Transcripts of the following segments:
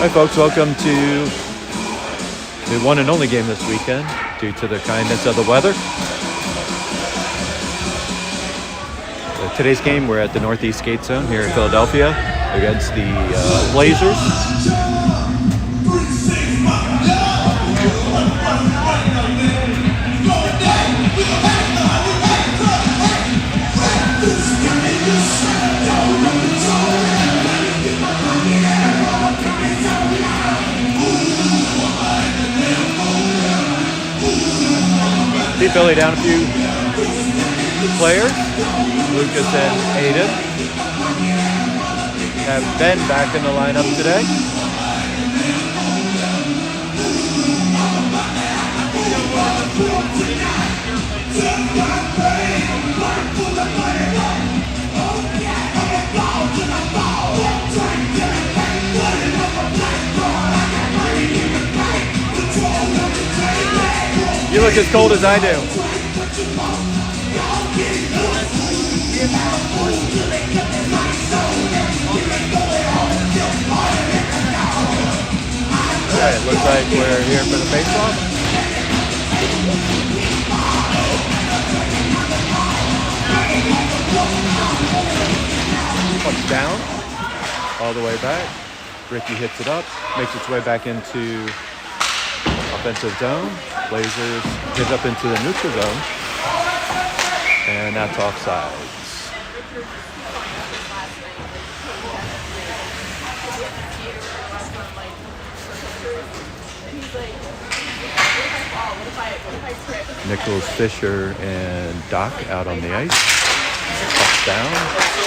Hi folks, welcome to the one and only game this weekend due to the kindness of the weather. Today's game, we're at the Northeast Skate Zone here in Philadelphia against the Blazers. See Philly down a few players. Lucas and Aiden have Ben back in the lineup today. You look as cold as I do. Alright, it looks like we're here for the face-off. Punch down, all the way back. Ricky hits it up, makes its way back into offensive zone. Blazers get up into the neutral zone, and that's offsides. Nichols, Fisher, and Doc out on the ice. Pucks down,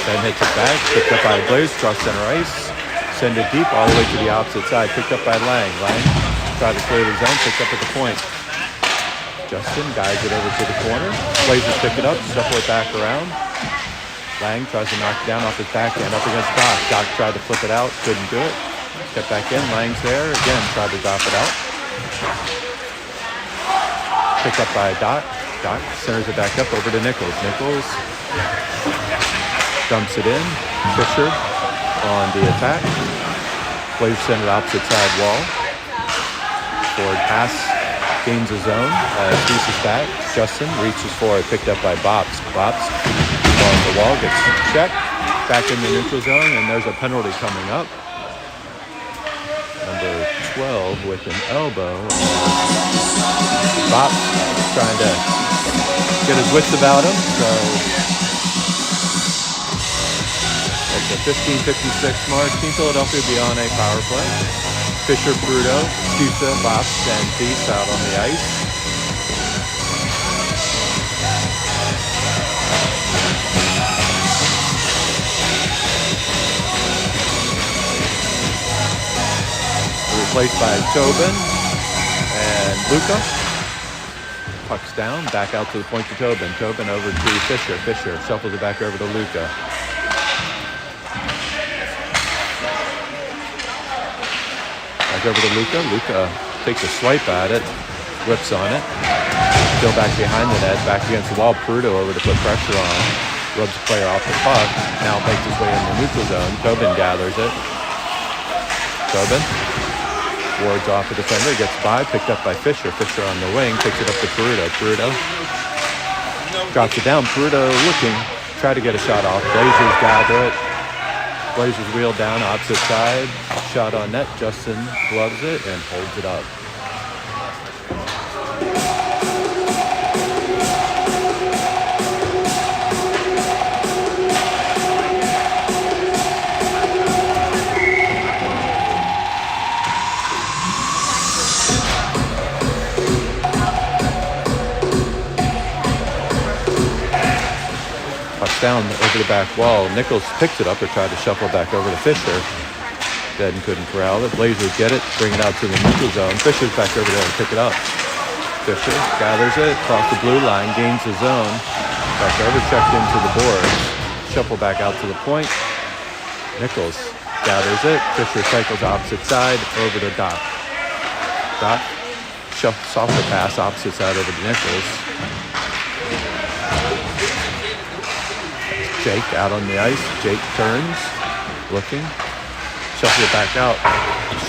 then hits it back, picked up by Blaze, cross center ice, send it deep all the way to the opposite side, picked up by Lang. Lang tried to clear the zone, picked up at the point. Justin guides it over to the corner, Blazers pick it up, shuffle it back around. Lang tries to knock it down off his backhand up against Doc. Doc tried to flip it out, couldn't do it. Get back in, Lang's there, again tried to drop it out. Picked up by Doc. Doc centers it back up over to Nichols. Nichols dumps it in. Fisher on the attack. Blaze center opposite side wall. Forward pass gains a zone. Pieces back. Justin reaches for it. Picked up by Bops. Bops on the wall. Gets checked. Back in the neutral zone. And there's a penalty coming up. Number 12 with an elbow. Bob trying to get his wits about him. So at the 15:56 mark, Team Philadelphia will be on a power play. Fisher, Bruto, Cusa, Bops, and Thies out on the ice. Replaced by Tobin and Luca. Pucks down, back out to the point to Tobin. Tobin over to Fisher. Fisher shuffles it back over to Luca. Back over to Luca. Luca takes a swipe at it, whips on it. Still back behind the net, back against the wall. Prudo over to put pressure on. Rubs the player off the puck. Now makes his way in the neutral zone. Tobin gathers it. Tobin wards off the defender, gets by, picked up by Fisher. Fisher on the wing, picks it up to Prudo. Prudo drops it down. Prudo looking, try to get a shot off. Blazers gather it. Blazers wheel down, opposite side. Shot on net. Justin gloves it and holds it up. Down over the back wall. Nichols picks it up or tried to shuffle back over to Fisher. Dead and couldn't corral it. Blazers get it, bring it out to the neutral zone. Fisher's back over there and pick it up. Fisher gathers it, across the blue line, gains the zone. Back over, checked into the boards. Shuffle back out to the point. Nichols gathers it. Fisher cycles opposite side over to Doc. Doc softer pass opposite side over to Nichols. Jake out on the ice. Jake turns, looking, shuffles it back out.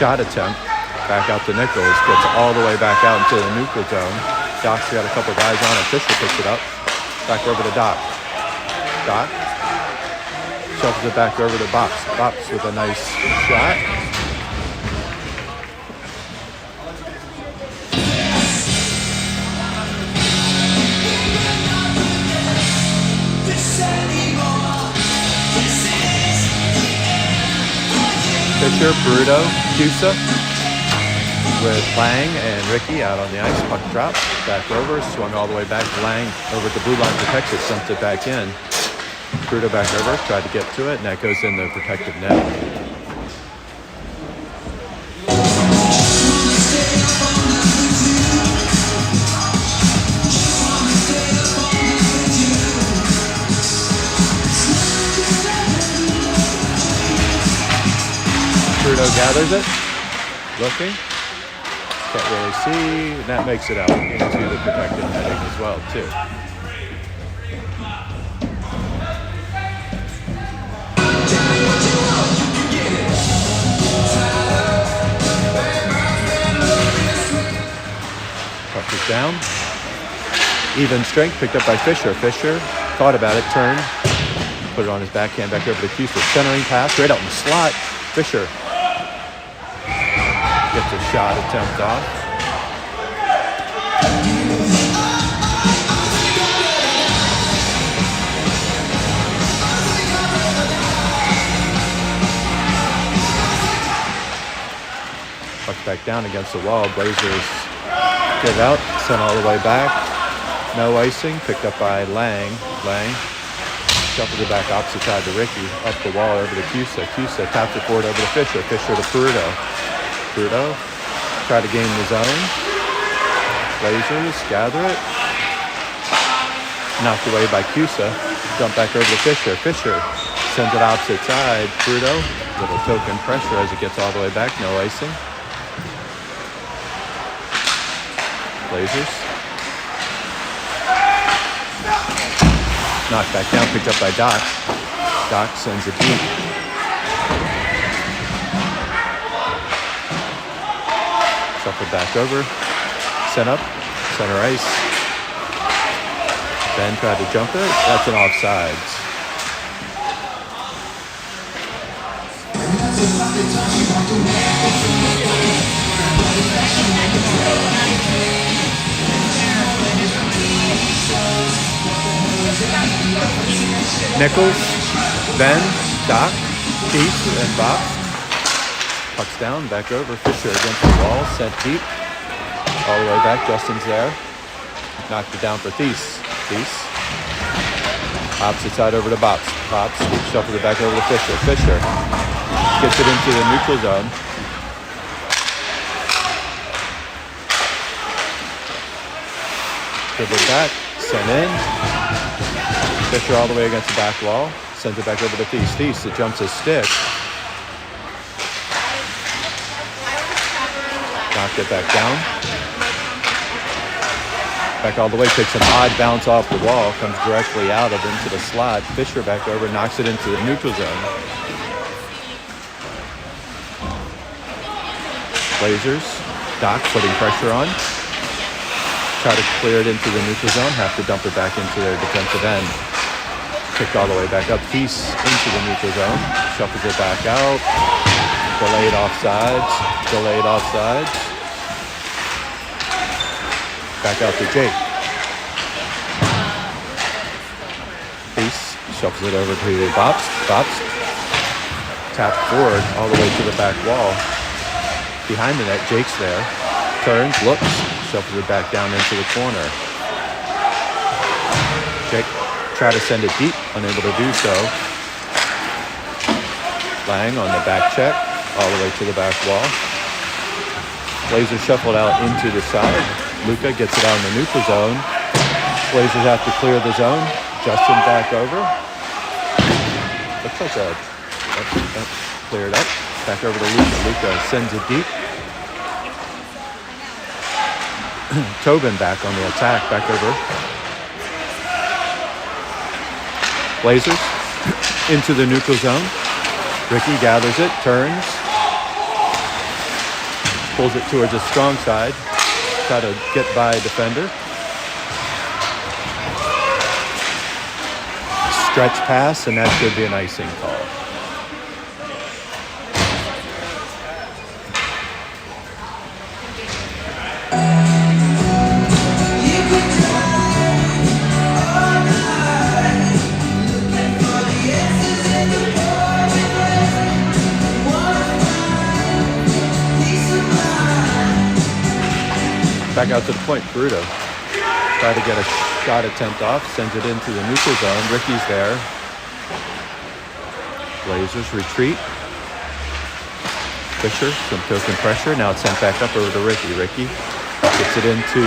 Shot attempt, back out to Nichols. Gets all the way back out into the neutral zone. Doc's got a couple guys on it. Fisher picks it up. Back over to Doc. Doc shuffles it back over to Bops. Bops with a nice shot. Fisher, Bruto, Cusa with Lang and Ricky out on the ice. Puck drops, back over, swung all the way back. Lang over the blue line, protects it, dumps it back in. Bruto back over, tried to get to it, and that goes in the protective net. Bruto gathers it, looking, can't really see, and that makes it out into the protected netting as well, too. Puck is down. Even strength, picked up by Fisher. Fisher thought about it, turned, put it on his backhand, back over to Cusa. Centering pass, right out in the slot. Fisher gets a shot attempt off. back down against the wall. Blazers get it out, sent all the way back. No icing, picked up by Lang. Lang shuffles it back opposite side to Ricky, up the wall over to Cusa. Cusa taps it forward over to Fisher. Fisher to Peruto. Peruto try to gain the zone. Blazers gather it. Knocked away by Cusa. Jump back over to Fisher. Fisher sends it opposite side. Peruto, little token pressure as it gets all the way back. No icing. Blazers. Knocked back down, picked up by Doc. Doc sends it deep. Shuffled back over. Sent up. Center ice. Ben tried to jump it. That's an offsides. Nichols, Ben, Doc, Keith, and Bob. Puck's down, back over. Fisher against the wall, sent deep. All the way back, Justin's there. Knocked it down for Thies. Thies. Opposite side over to Bops. Bops shuffles it back over to Fisher. Fisher gets it into the neutral zone. Dribble back, sent in. Fisher all the way against the back wall. Sends it back over to Thies. Thies, it jumps his stick. Knocked it back down. Back all the way, takes an odd bounce off the wall, comes directly out of into the slot. Fisher back over, knocks it into the neutral zone. Blazers, Doc putting pressure on. Try to clear it into the neutral zone, have to dump it back into their defensive end. Kicked all the way back up, Thies into the neutral zone, shuffles it back out. Delayed offsides, delayed offsides. Back out to Jake. Thies shuffles it over to Bops. Bops tapped forward all the way to the back wall. Behind the net, Jake's there. Turns, looks, shuffles it back down into the corner. Jake tried to send it deep, unable to do so. Lang on the back check, all the way to the back wall. Blazers shuffled out into the side. Luka gets it out in the neutral zone. Blazers have to clear the zone. Justin back over. Looks like that cleared up. Back over to Luka. Luka sends it deep. Tobin back on the attack. Back over. Blazers into the neutral zone. Ricky gathers it, turns. Pulls it towards the strong side. Try to get by a defender. Stretch pass, and that should be an icing call. Back out to the point, Peruto. Try to get a shot attempt off, sends it into the neutral zone. Ricky's there. Blazers retreat. Fisher, some token pressure. Now it's sent back up over to Ricky. Ricky gets it into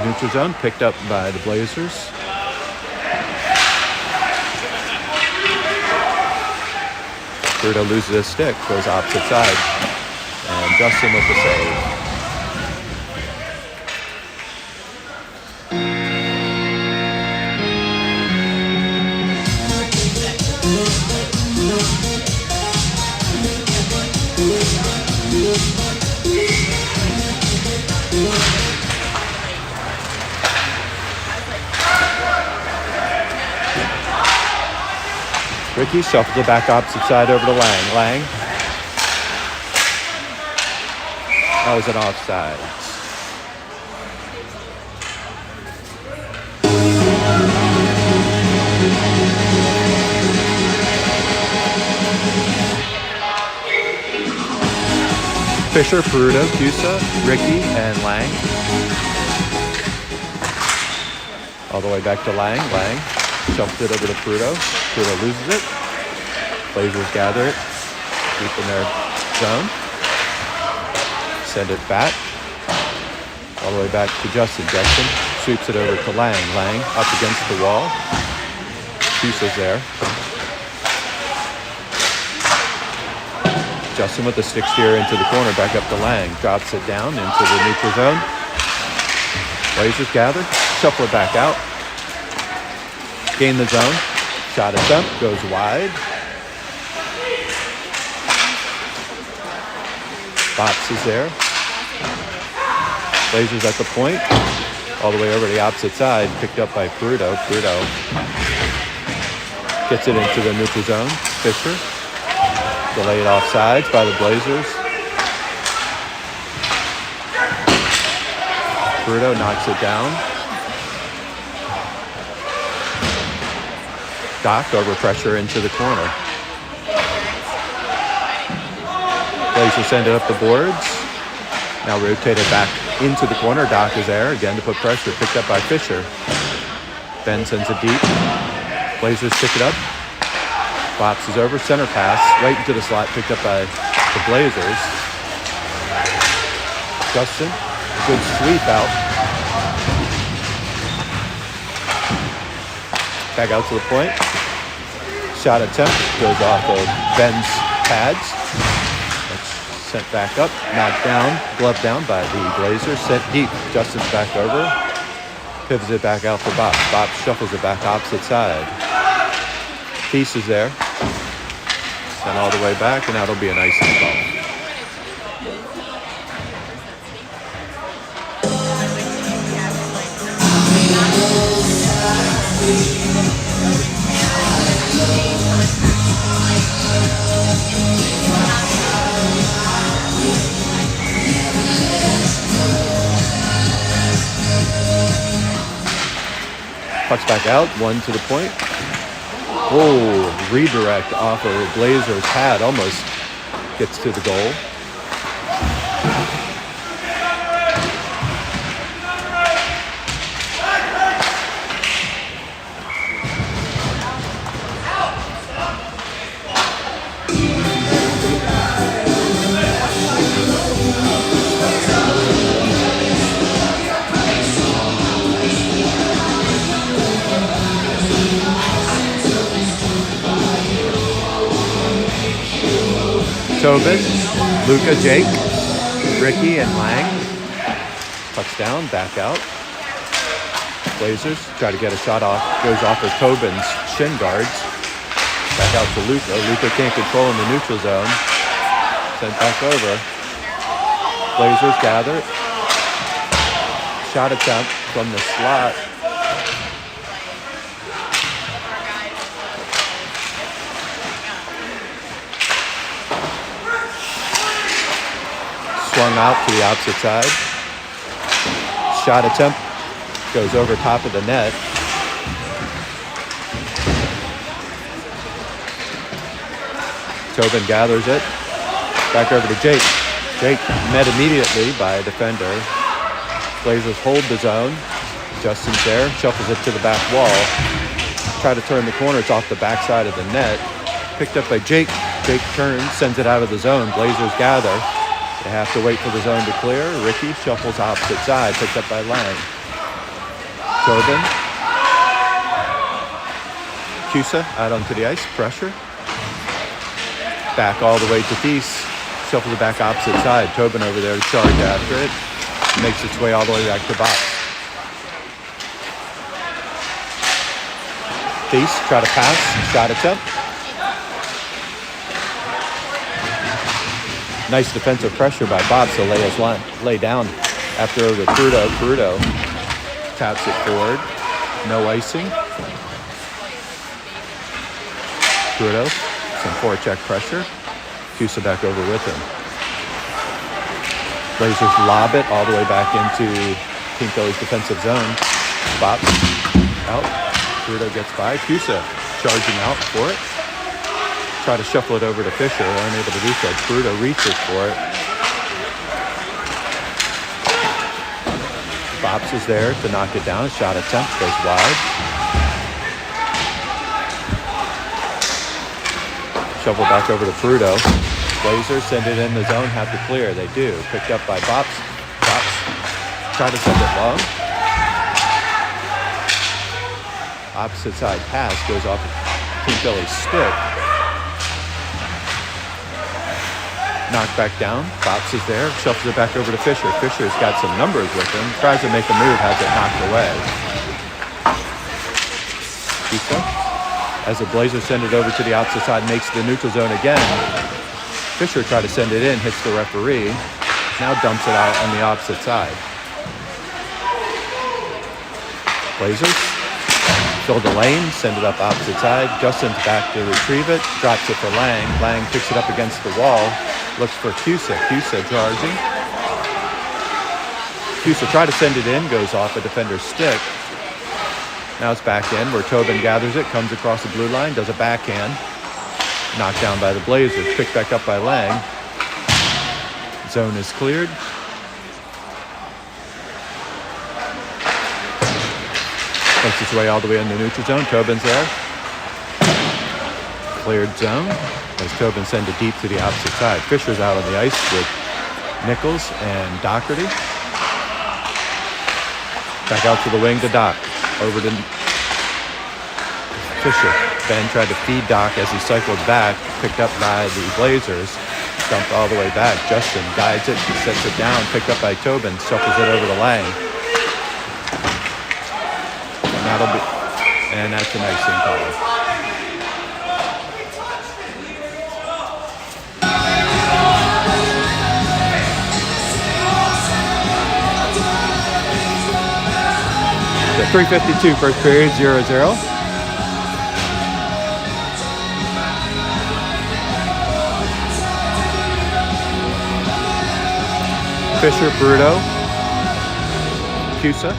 neutral zone, picked up by the Blazers. Peruto loses his stick, goes opposite side. And Justin with the save. Ricky shuffles it back opposite side over to Lang. Lang. That was an offside. Fisher, Peruto, Cusa, Ricky, and Lang. All the way back to Lang. Lang shovels it over to Peruto. Peruto loses it. Blazers gather it. Deep in their zone. Send it back. All the way back to Justin. Justin sweeps it over to Lang. Lang up against the wall. Cusa's there. Justin with the stick steer into the corner, back up to Lang. Drops it down into the neutral zone. Blazers gather, shuffle it back out. Gain the zone. Shot attempt, goes wide. Bops is there. Blazers at the point. All the way over to the opposite side, picked up by Peruto. Peruto gets it into the neutral zone. Fisher. Delayed offsides by the Blazers. Peruto knocks it down. Doc over pressure into the corner. Blazers send it up the boards. Now rotated back into the corner. Doc is there again to put pressure. Picked up by Fisher. Ben sends it deep. Blazers pick it up. Bops is over, center pass, right into the slot, picked up by the Blazers. Justin, a good sweep out. Back out to the point. Shot attempt, goes off of Ben's pads. That's sent back up, knocked down, gloved down by the Blazers, sent deep. Justin's back over, pivots it back out for Bops. Bops shuffles it back opposite side. Peace is there. Sent all the way back, and that'll be a nice ball. Pucks back out, one to the point. Oh, redirect off of the Blazers' pad, almost gets to the goal. Tobin, Luca, Jake, Ricky, and Lang. Pucks down, back out. Blazers try to get a shot off. Goes off of Tobin's shin guards. Back out to Luca. Luca can't control in the neutral zone. Sent back over. Blazers gather. Shot attempt from the slot. Swung out to the opposite side. Shot attempt goes over top of the net. Tobin gathers it. Back over to Jake. Jake met immediately by a defender. Blazers hold the zone. Justin's there. Shuffles it to the back wall. Try to turn the corner. It's off the backside of the net. Picked up by Jake. Jake turns, sends it out of the zone. Blazers gather. They have to wait for the zone to clear. Ricky shuffles opposite side, picked up by Lang. Tobin. Cusa out onto the ice, pressure. Back all the way to Thies. Shuffles it back opposite side. Tobin over there to charge after it. Makes its way all the way back to Box. Thies try to pass, shot attempt. Nice defensive pressure by Bob to lay down after over to Peruto. Peruto taps it forward. No icing. Peruto, some forecheck pressure. Cusa back over with him. Blazers lob it all the way back into Pinko's defensive zone. Bob out. Peruto gets by. Cusa charging out for it. Try to shuffle it over to Fisher, unable to do so. Peruto reaches for it. Bops is there to knock it down. Shot attempt goes wide. Shovel back over to Fruto. Blazers send it in the zone, have to clear. They do. Picked up by Bops. Bops try to send it long. Opposite side pass goes off Team Philly's stick. Knocked back down. Bops is there. Shuffles it back over to Fisher. Fisher's got some numbers with him. Tries to make a move. Has it knocked away. Pizza. As the Blazers send it over to the opposite side, makes the neutral zone again. Fisher tried to send it in. Hits the referee. Now dumps it out on the opposite side. Blazers fill the lane, send it up opposite side. Justin's back to retrieve it, drops it for Lang. Lang picks it up against the wall, looks for Cusa. Cusa charging. Cusa tried to send it in, goes off a defender's stick. Now it's back in where Tobin gathers it, comes across the blue line, does a backhand. Knocked down by the Blazers, picked back up by Lang. Zone is cleared. Makes its way all the way in the neutral zone. Tobin's there. Cleared zone as Tobin sends it deep to the opposite side. Fisher's out on the ice with Nichols and Doherty. Back out to the wing to Doc. Over to Fisher. Ben tried to feed Doc as he cycled back. Picked up by the Blazers. Dumped all the way back. Justin guides it. He sets it down. Picked up by Tobin. Shuffles it over to Lang. And that's an icing call. So 3:52 first period, 0-0. Fisher, Bruto, Cusa.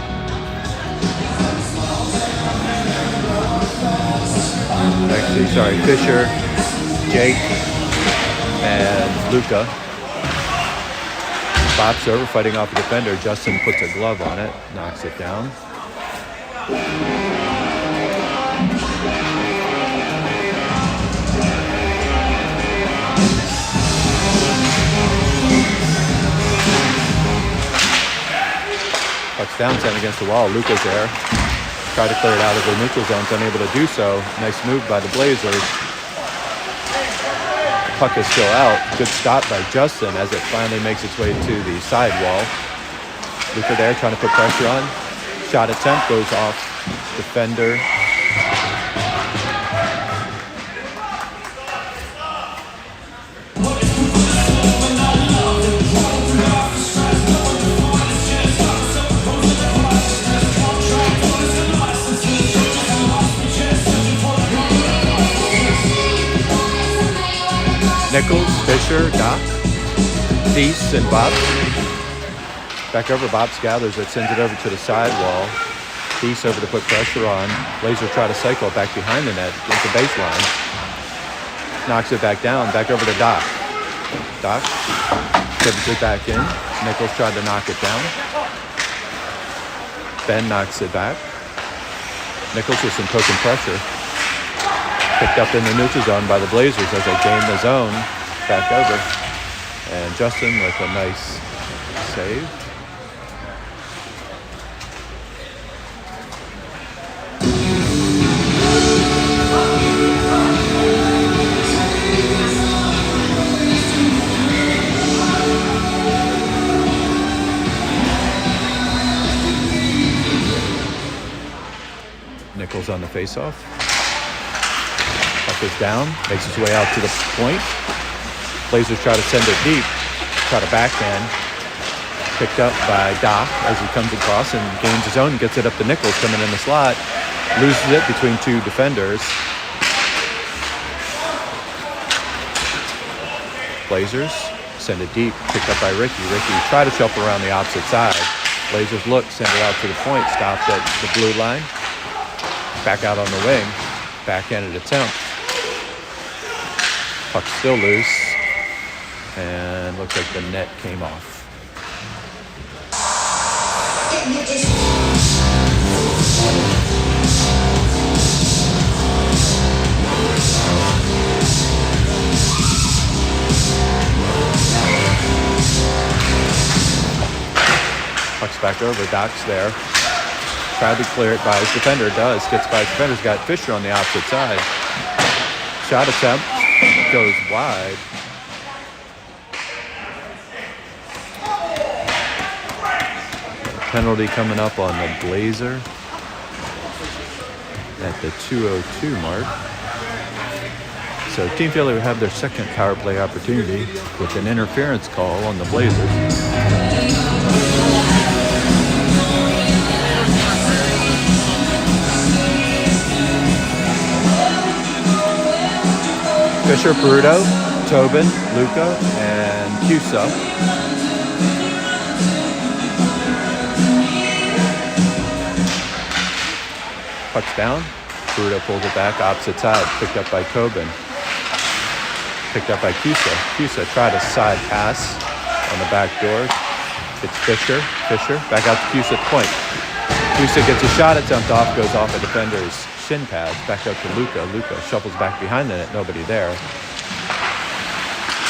Actually, sorry, Fisher, Jake, and Luca. Bops over, fighting off a defender. Justin puts a glove on it, knocks it down. Puck's down, sent against the wall. Luca's there. Tried to clear it out of the neutral zone, unable to do so. Nice move by the Blazers. Puck is still out. Good stop by Justin as it finally makes its way to the sidewall. Luca there trying to put pressure on. Shot attempt goes off defender. Nichols, Fisher, Doc, Deese, and Bops. Back over, Bops gathers it, sends it over to the sidewall. Deese over to put pressure on. Blazer try to cycle it back behind the net, at the baseline. Knocks it back down, back over to Doc. Doc pivots it back in. Nichols tried to knock it down. Ben knocks it back. Nichols with some poking pressure. Picked up in the neutral zone by the Blazers as they gain the zone back over. And Justin with a nice save. Nichols on the faceoff. Puck is down, makes its way out to the point. Blazers try to send it deep, try to backhand. Picked up by Doc as he comes across and gains his own, gets it up to Nichols coming in the slot. Loses it between two defenders. Blazers send it deep, picked up by Ricky. Ricky tried to shuffle around the opposite side. Blazers look, send it out to the point, stopped at the blue line. Back out on the wing, backhanded attempt. Puck still loose, and looks like the net came off. Pucks back over. Doc's there. Tried to clear it by his defender. Does. Gets by his defender. Got Fisher on the opposite side. Shot attempt. Goes wide. Penalty coming up on the Blazer at the 2:02 mark. So Team Philly will have their second power play opportunity with an interference call on the Blazers. Fisher, Peruto, Tobin, Luca, and Cusa. Puck's down. Peruto pulls it back, opposite side, picked up by Tobin. Picked up by Cusa. Cusa tried a side pass on the back door. It's Fisher. Fisher back out to Cusa at the point. Cusa gets a shot attempt off, goes off a defender's shin pads. Back up to Luca. Luca shuffles back behind the net. Nobody there.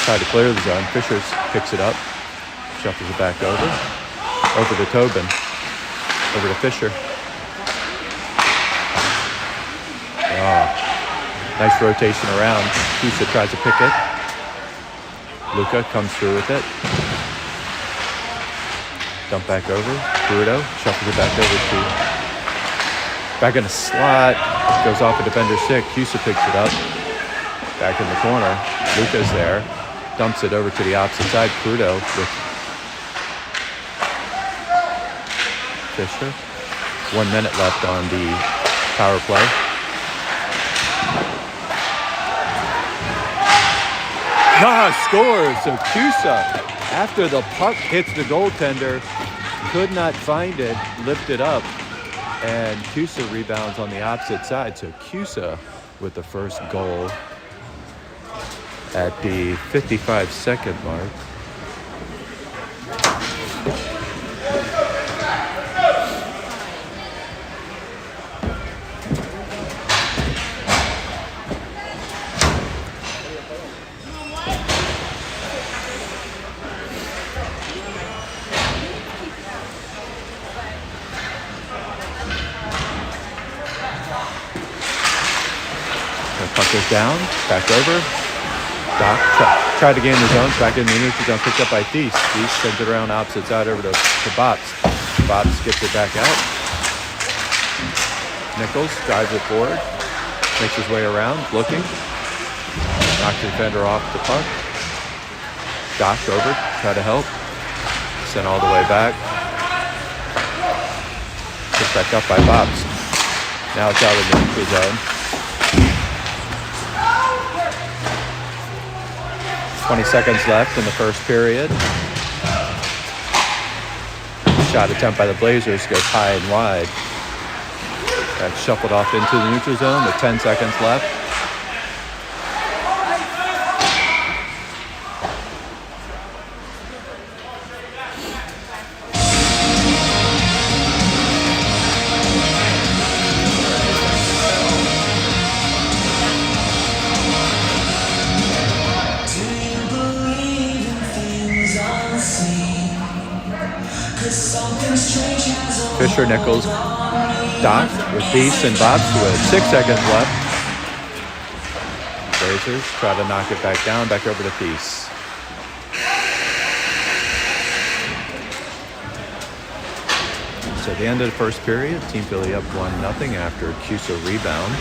Tried to clear the zone. Fisher picks it up. Shuffles it back over. Over to Tobin. Over to Fisher. Nice rotation around. Cusa tries to pick it. Luca comes through with it. Dump back over. Peruto shuffles it back over to. Back in the slot. Goes off a defender's stick. Cusa picks it up. Back in the corner. Luca's there. Dumps it over to the opposite side. Peruto with Fisher. 1 minute left on the power play. Scores! So Cusa, after the puck hits the goaltender, could not find it, lifted up, and Cusa rebounds on the opposite side. So Cusa with the first goal at the 55-second mark. Puck goes down, back over. Doc tried to gain the zone, back in the neutral zone, picked up by Thies. Thies sends it around opposite side over to Bops. Bops gets it back out. Nichols drives it forward, makes his way around, looking. Knocks the defender off the puck. Doc over, try to help. Sent all the way back. Picked back up by Bops. Now it's out of the neutral zone. 20 seconds left in the first period. Shot attempt by the Blazers goes high and wide. That's shuffled off into the neutral zone with 10 seconds left. Fisher, Nichols, Doc with Thies and Bops with 6 seconds left. Blazers try to knock it back down, back over to Thies. So at the end of the first period, Team Philly up 1-0 after a Cusa rebound.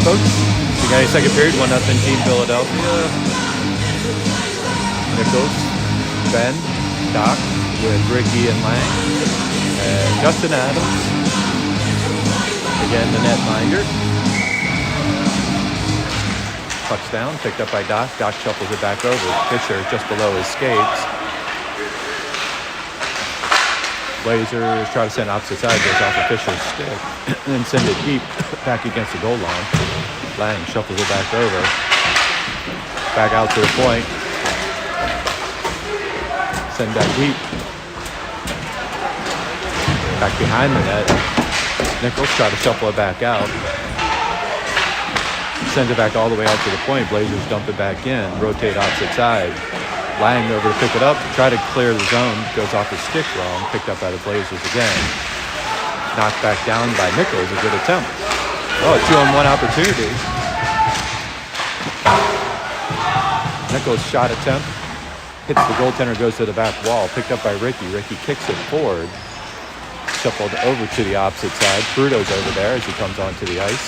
folks. Beginning second period, 1-0 Team Philadelphia. Nichols, Ben, Doc with Ricky and Lang. And Justin Adams. Again, the netminder. Touchdown, picked up by Doc. Doc shuffles it back over. Fisher just below his skates. Blazers try to send opposite side, goes off of Fisher's stick, and then send it deep back against the goal line. Lang shuffles it back over. Back out to the point. Send that deep. Back behind the net. Nichols try to shuffle it back out. Sends it back all the way out to the point. Blazers dump it back in. Rotate opposite side. Lang over to pick it up. Try to clear the zone. Goes off his stick wrong. Picked up by the Blazers again. Knocked back down by Nichols. A good attempt. Oh, a 2-on-1 opportunity. Nichols shot attempt. Hits the goaltender. Goes to the back wall. Picked up by Ricky. Ricky kicks it forward. Shuffled over to the opposite side. Bruto's over there as he comes onto the ice.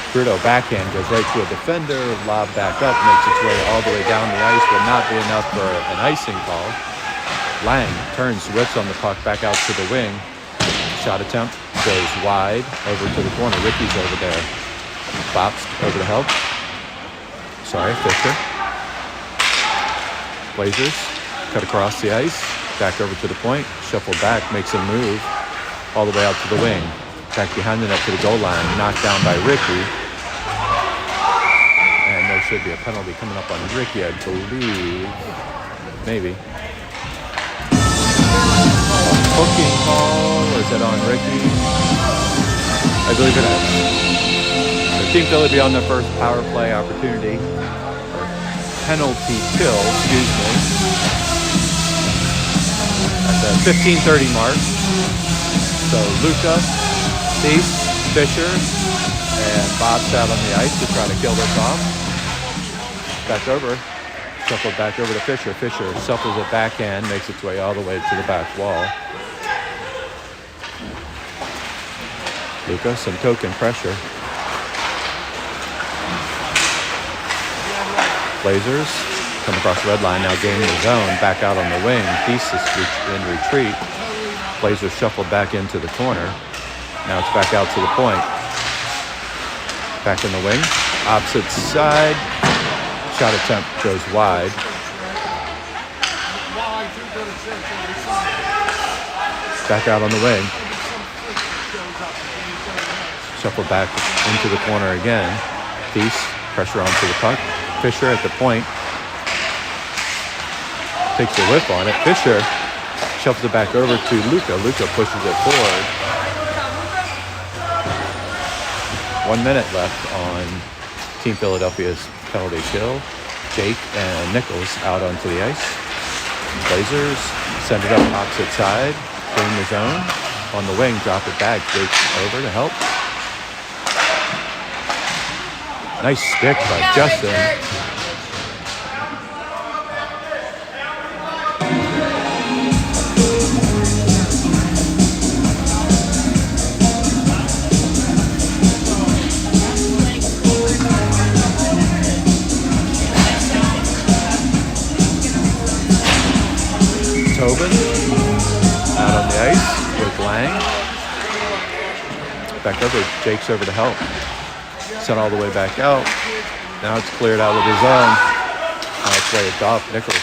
Bruto backhand goes right to a defender. Lob back up. Makes its way all the way down the ice. Will not be enough for an icing call. Lang turns, whips on the puck back out to the wing. Shot attempt goes wide over to the corner. Ricky's over there. Bops over to help. Sorry, Fisher. Blazers cut across the ice. Back over to the point. Shuffle back. Makes a move all the way out to the wing. Back behind the net to the goal line. Knocked down by Ricky. And there should be a penalty coming up on Ricky, I believe. Maybe. Hooking call. Or is that on Ricky? I believe it is. So Team Philly be on their first power play opportunity. Or penalty kill, excuse me. At the 15:30 mark. So Luca, Thies, Fisher, and Bob's out on the ice to try to kill this off. Back over. Shuffled back over to Fisher. Fisher shuffles it backhand, makes its way all the way to the back wall. Luca, some token pressure. Blazers come across the red line, now gaining the zone. Back out on the wing. Thies is in retreat. Blazers shuffled back into the corner. Now it's back out to the point. Back in the wing. Opposite side. Shot attempt goes wide. Back out on the wing. Shuffle back into the corner again. Thies, pressure onto the puck. Fisher at the point. Takes a whiff on it. Fisher shuffles it back over to Luca. Luca pushes it forward. 1 minute left on Team Philadelphia's penalty kill. Jake and Nichols out onto the ice. Blazers send it up opposite side. Gain the zone. On the wing, drop it back. Jake over to help. Nice stick by Justin. Tobin out on the ice with Lang. Back over. Jake's over to help. Sent all the way back out. Now it's cleared out of the zone. Now it's waved off. Nichols.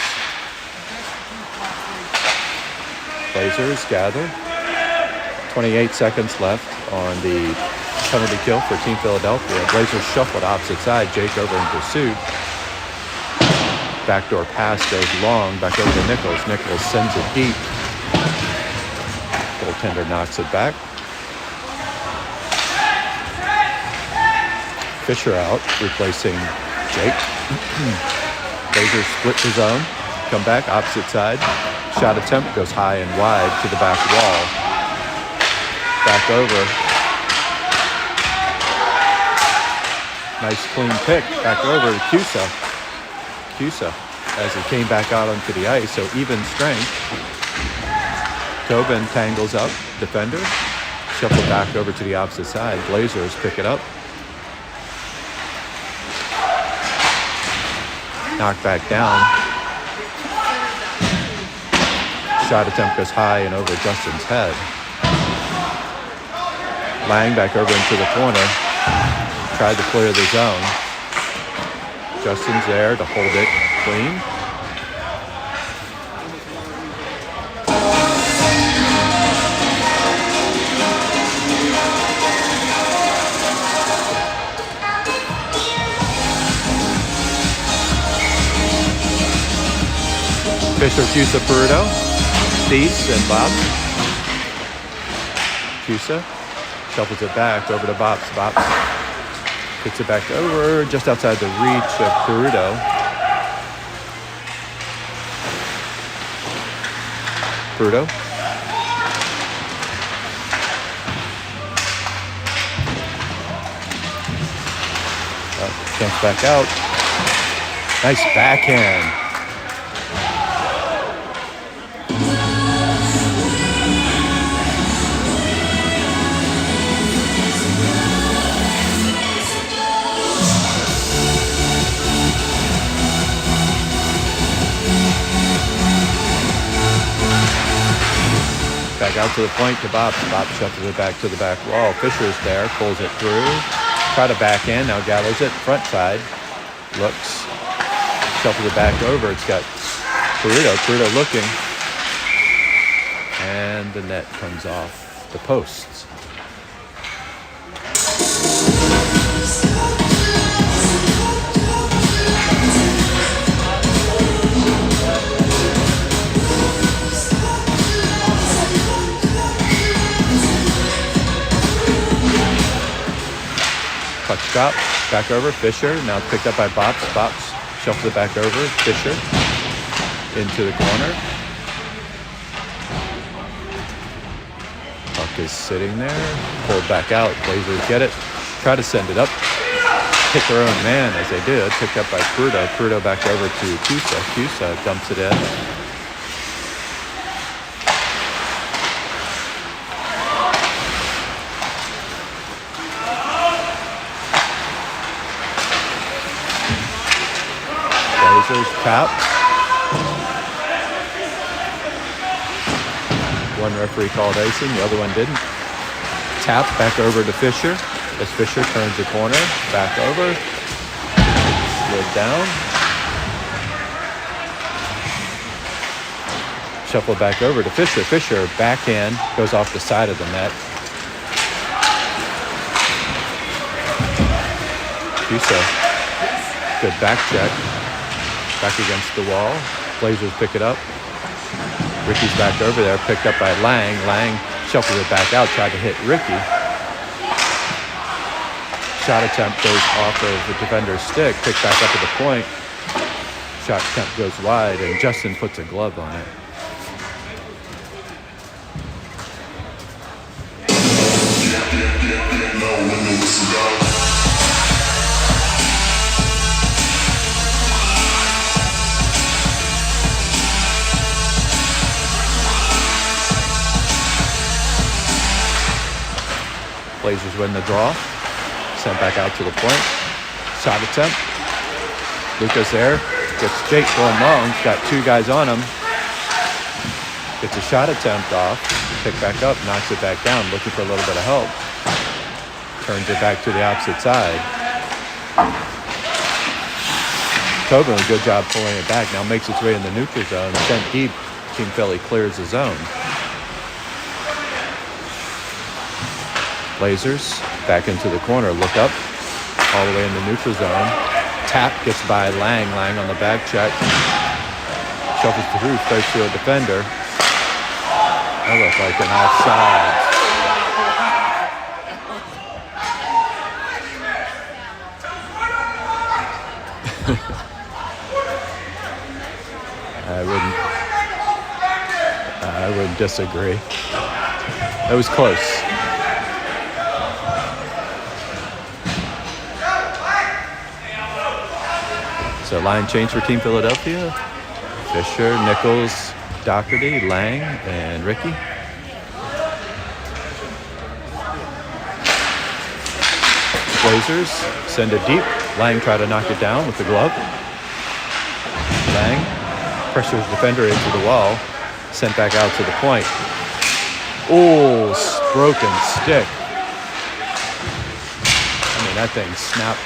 Blazers gather. 28 seconds left on the penalty kill for Team Philadelphia. Blazers shuffled opposite side. Jake over in pursuit. Backdoor pass goes long. Back over to Nichols. Nichols sends it deep. Goaltender knocks it back. Fisher out, replacing Jake. Blazers split the zone. Come back, opposite side. Shot attempt goes high and wide to the back wall. Back over. Nice clean pick. Back over to Cusa as he came back out onto the ice, so even strength. Tobin tangles up, defender. Shuffle back over to the opposite side. Blazers pick it up. Knocked back down. Shot attempt goes high and over Justin's head. Lang back over into the corner. Tried to clear the zone. Justin's there to hold it clean. Fisher, Cusa, Peruto, Thies, and Bob. Cusa shuffles it back over to Bops. Bops gets it back over just outside the reach of Peruto. Peruto. Jumps back out. Nice backhand. Back out to the point to Bob. Bob shuffles it back to the back wall. Fisher's there, pulls it through. Try to back in. Now Gallows it front side. Looks. Shuffles it back over. It's got Peruto. Peruto looking. And the net comes off the posts. Puck drop, back over, Fisher. Now it's picked up by Bops. Bops shuffles it back over, Fisher into the corner. Puck is sitting there, pulled back out. Blazers get it, try to send it up. Hit their own man as they did, picked up by Peruto. Peruto back over to Cusa. Cusa dumps it in. Tap. One referee called icing, the other one didn't. Tap back over to Fisher as Fisher turns the corner, back over, slid down. Shuffle back over to Fisher. Fisher backhand goes off the side of the net. Cusa, good back check. Back against the wall. Blazers pick it up. Ricky's back over there, picked up by Lang. Lang shuffles it back out, tried to hit Ricky. Shot attempt goes off of the defender's stick, picked back up at the point. Shot attempt goes wide, and Justin puts a glove on it. Blazers win the draw. Sent back out to the point. Shot attempt. Luca's there. Gets Jake going long. He's got two guys on him. Gets a shot attempt off. Pick back up. Knocks it back down. Looking for a little bit of help. Turns it back to the opposite side. Tobin, a good job pulling it back. Now makes its way in the neutral zone. Sent deep. Team Philly clears the zone. Blazers back into the corner, look up, all the way in the neutral zone. Tap gets by Lang. Lang on the back check. Shuffles through, throws to a defender. That looked like an offside. I wouldn't disagree. It was close. So line change for Team Philadelphia. Fisher, Nichols, Doherty, Lang, and Ricky. Blazers send it deep. Lang tried to knock it down with the glove. Lang pressures defender into the wall, sent back out to the point. Oh, broken stick. I mean, that thing snapped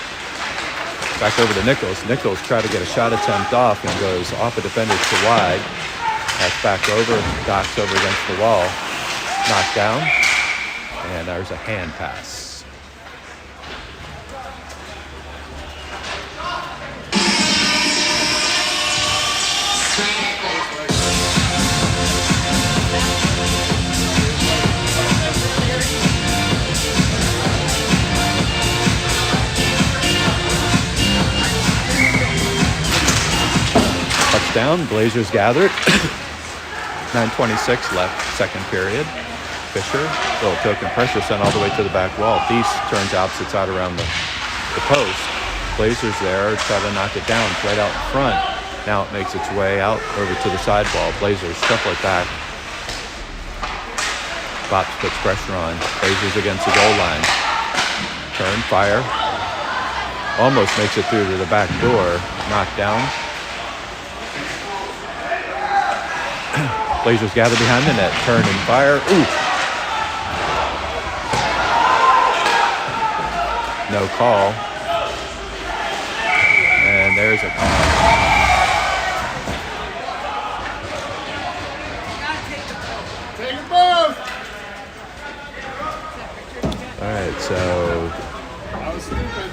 back over to Nichols. Nichols tried to get a shot attempt off and goes off a defender to wide. That's back over, docks over against the wall, knocked down, and there's a hand pass. Touchdown, Blazers gathered. 9:26 left, second period. Fisher, little token pressure sent all the way to the back wall. Thies turns opposite side around the post. Blazers there, try to knock it down. It's right out in front. Now it makes its way out over to the side wall. Blazers shuffle it back. Bops puts pressure on. Blazers against the goal line. Turn, fire. Almost makes it through to the back door. Knocked down. Blazers gather behind the net. Turn and fire. Ooh. No call. And there's a call. Take them both. All right, so That was stupid.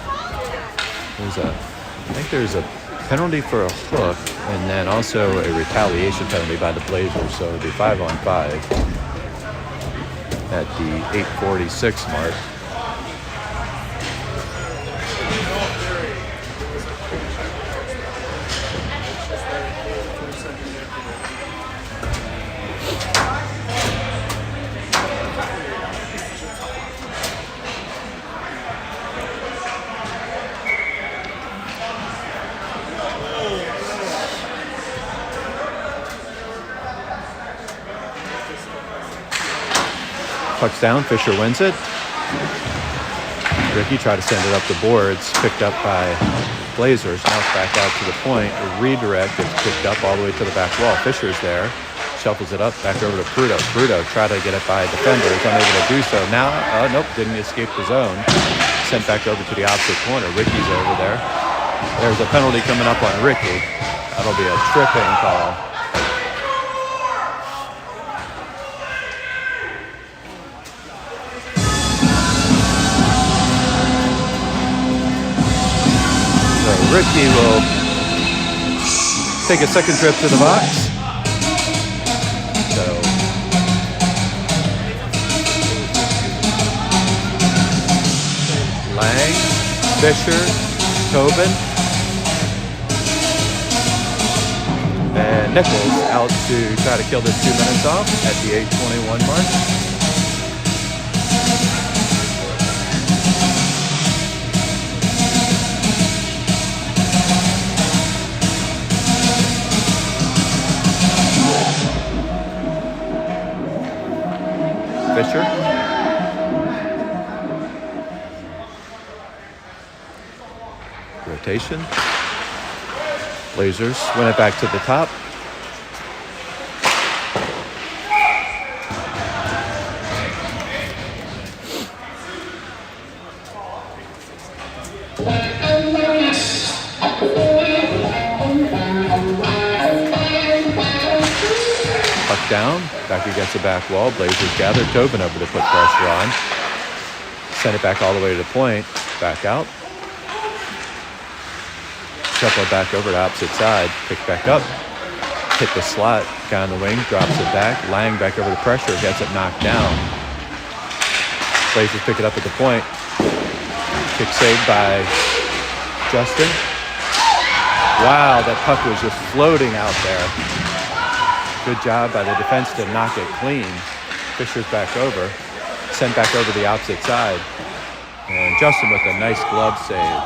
I think there's a penalty for a hook, and then also a retaliation penalty by the Blazers. So it'll be 5-on-5 at the 8:46 mark. Puck's down, Fisher wins it. Ricky tried to send it up the boards, picked up by Blazers. Now it's back out to the point. A redirect, it's picked up all the way to the back wall. Fisher's there, shuffles it up, back over to Prudo. Prudo tried to get it by a defender, is unable to do so. Now, nope, didn't escape the zone. Sent back over to the opposite corner. Ricky's over there. There's a penalty coming up on Ricky. That'll be a tripping call. Ricky will take a second trip to the box. So Lang, Fisher, Tobin, and Nichols out to try to kill this 2 minutes off at the 8:21 mark. Fisher. Rotation. Blazers win it back to the top. Puck down. Back against the back wall. Blazers gather. Tobin over to put pressure on. Send it back all the way to the point. Back out. Shuffle it back over to opposite side. Pick back up. Hit the slot. Guy on the wing. Drops it back. Lang back over the pressure. Gets it knocked down. Blazers pick it up at the point. Kick saved by Justin. Wow, that puck was just floating out there. Good job by the defense to knock it clean. Fisher's back over. Sent back over the opposite side. And Justin with a nice glove save.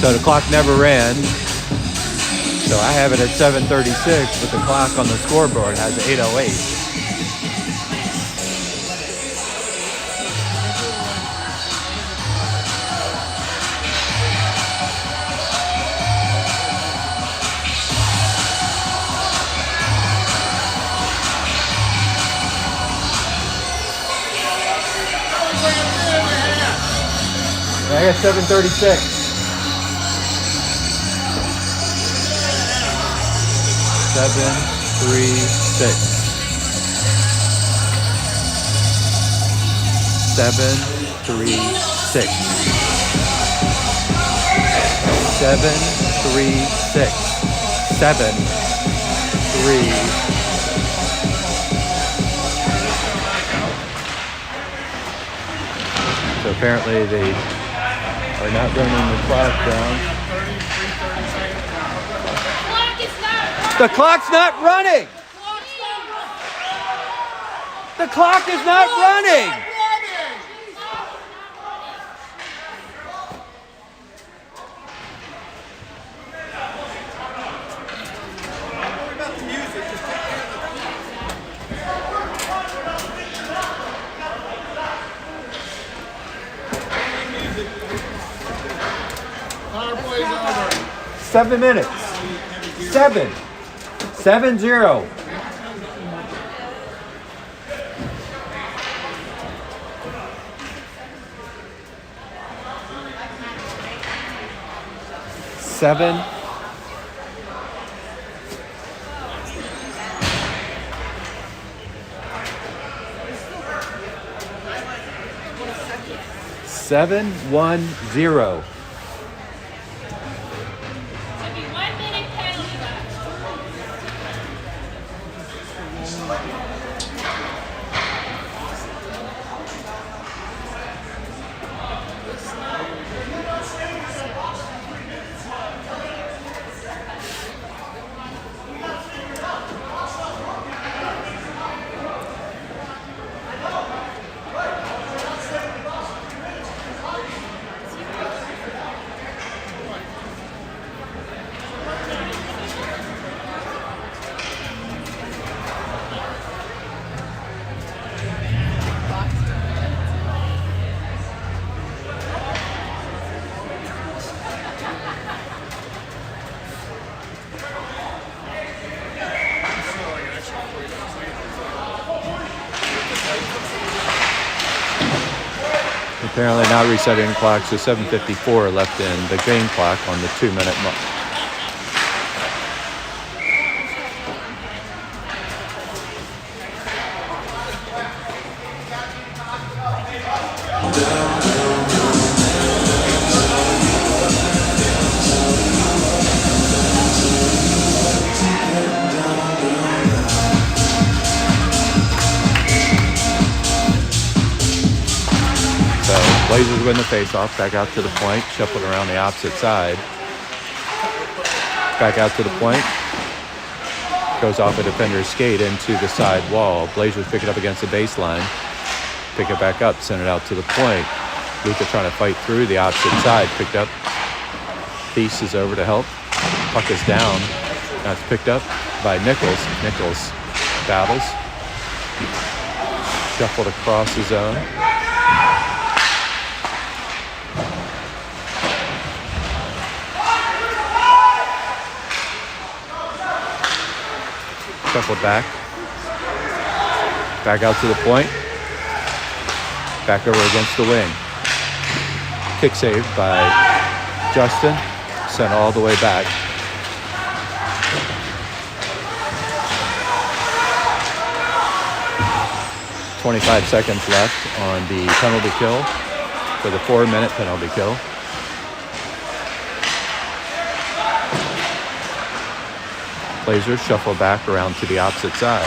So the clock never ran. So I have it at 7:36, but the clock on the scoreboard has 8:08. I got 7:36. 7:36. 7:36. 7:36. 7:3. So apparently they are not running the clock down. The clock's not running! The clock is not running! Power play's over. 7 minutes. 7. 7-0. Seven. Seven, 1-0. Apparently not resetting clock, so 7:54 left in the game clock on the 2-minute mark. Blazers win the faceoff, back out to the point, shuffled around the opposite side. Back out to the point. Goes off a defender's skate into the side wall. Blazers pick it up against the baseline. Pick it back up, send it out to the point. Luka trying to fight through the opposite side. Picked up. Thies is over to help. Puck is down. Now it's picked up by Nichols. Nichols battles. Shuffled across the zone. Shuffled back. Back out to the point. Back over against the wing. Kick saved by Justin. Sent all the way back. .25 seconds left on the penalty kill for the 4-minute penalty kill. Blazers shuffle back around to the opposite side.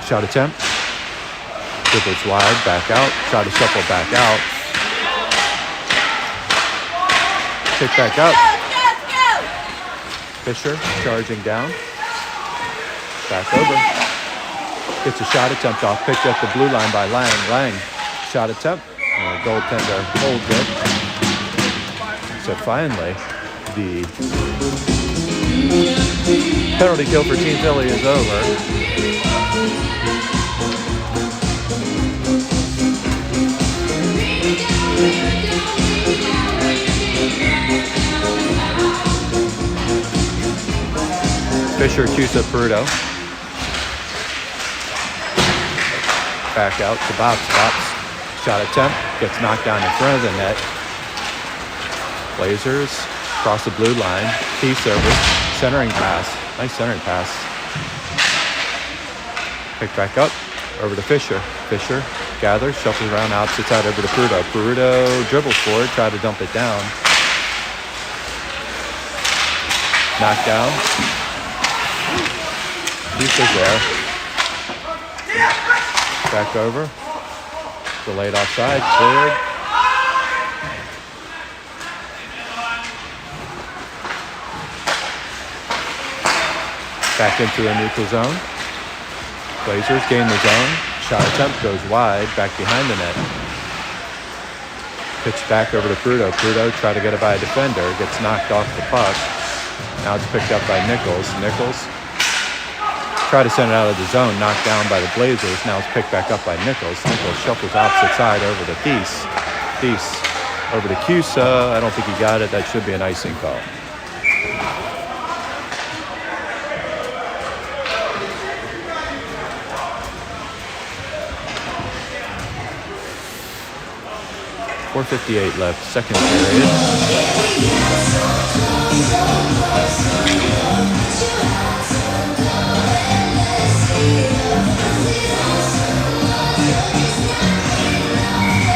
Shot attempt. Dribbles wide, back out. Try to shuffle back out. Kick back up. Fisher charging down. Back over. Gets a shot attempt off. Picked up the blue line by Lang. Lang. Shot attempt. Goaltender holds it. So finally, the penalty kill for Team Philly is over. Fisher, Cusa, Peruto. Back out to Bops. Shot attempt. Gets knocked down in front of the net. Blazers cross the blue line. Key service. Centering pass. Nice centering pass. Picked back up. Over to Fisher. Fisher gathers. Shuffles around opposite side over to Peruto. Peruto dribbles forward. Try to dump it down. Knocked down. Cusa's there. Back over. Delayed offside. Cleared. Back into the neutral zone. Blazers gain the zone. Shot attempt goes wide. Back behind the net. Pitch back over to Peruto. Peruto try to get it by a defender. Gets knocked off the puck. Now it's picked up by Nichols. Nichols try to send it out of the zone. Knocked down by the Blazers. Now it's picked back up by Nichols. Nichols shuffles opposite side over to Thies. Thies over to Cusa. I don't think he got it. That should be an icing call. .458 left, second period.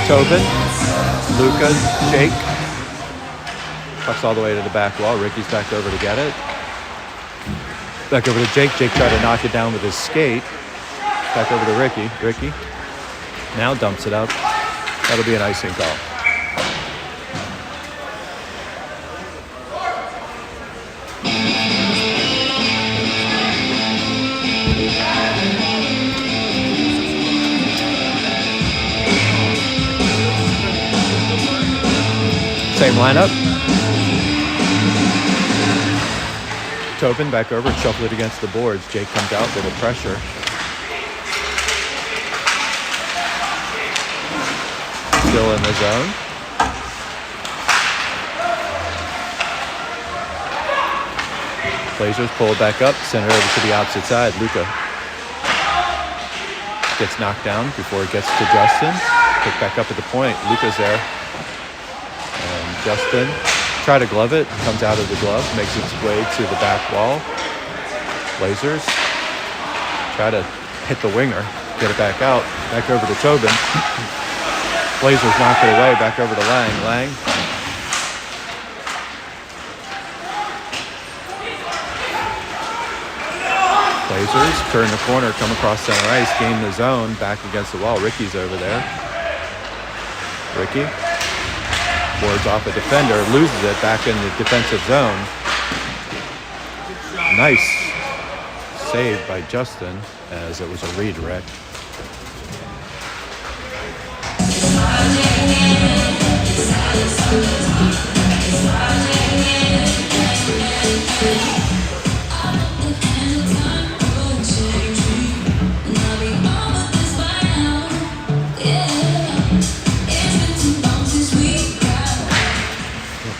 Tobin, Luka, Jake. Pucks all the way to the back wall. Ricky's back over to get it. Back over to Jake. Jake tried to knock it down with his skate. Back over to Ricky. Ricky now dumps it up. That'll be an icing call. Same lineup. Tobin back over and shuffle it against the boards. Jake comes out, little pressure. Still in the zone. Blazers pull it back up, send it over to the opposite side. Luka gets knocked down before it gets to Justin. Pick back up at the point. Luka's there. And Justin try to glove it. Comes out of the glove, makes its way to the back wall. Blazers try to hit the winger, get it back out. Back over to Tobin. Blazers knock it away, back over to Lang. Lang. Blazers turn the corner, come across center ice, gain the zone, back against the wall. Ricky's over there. Ricky boards off a defender, loses it back in the defensive zone. Nice save by Justin as it was a redirect.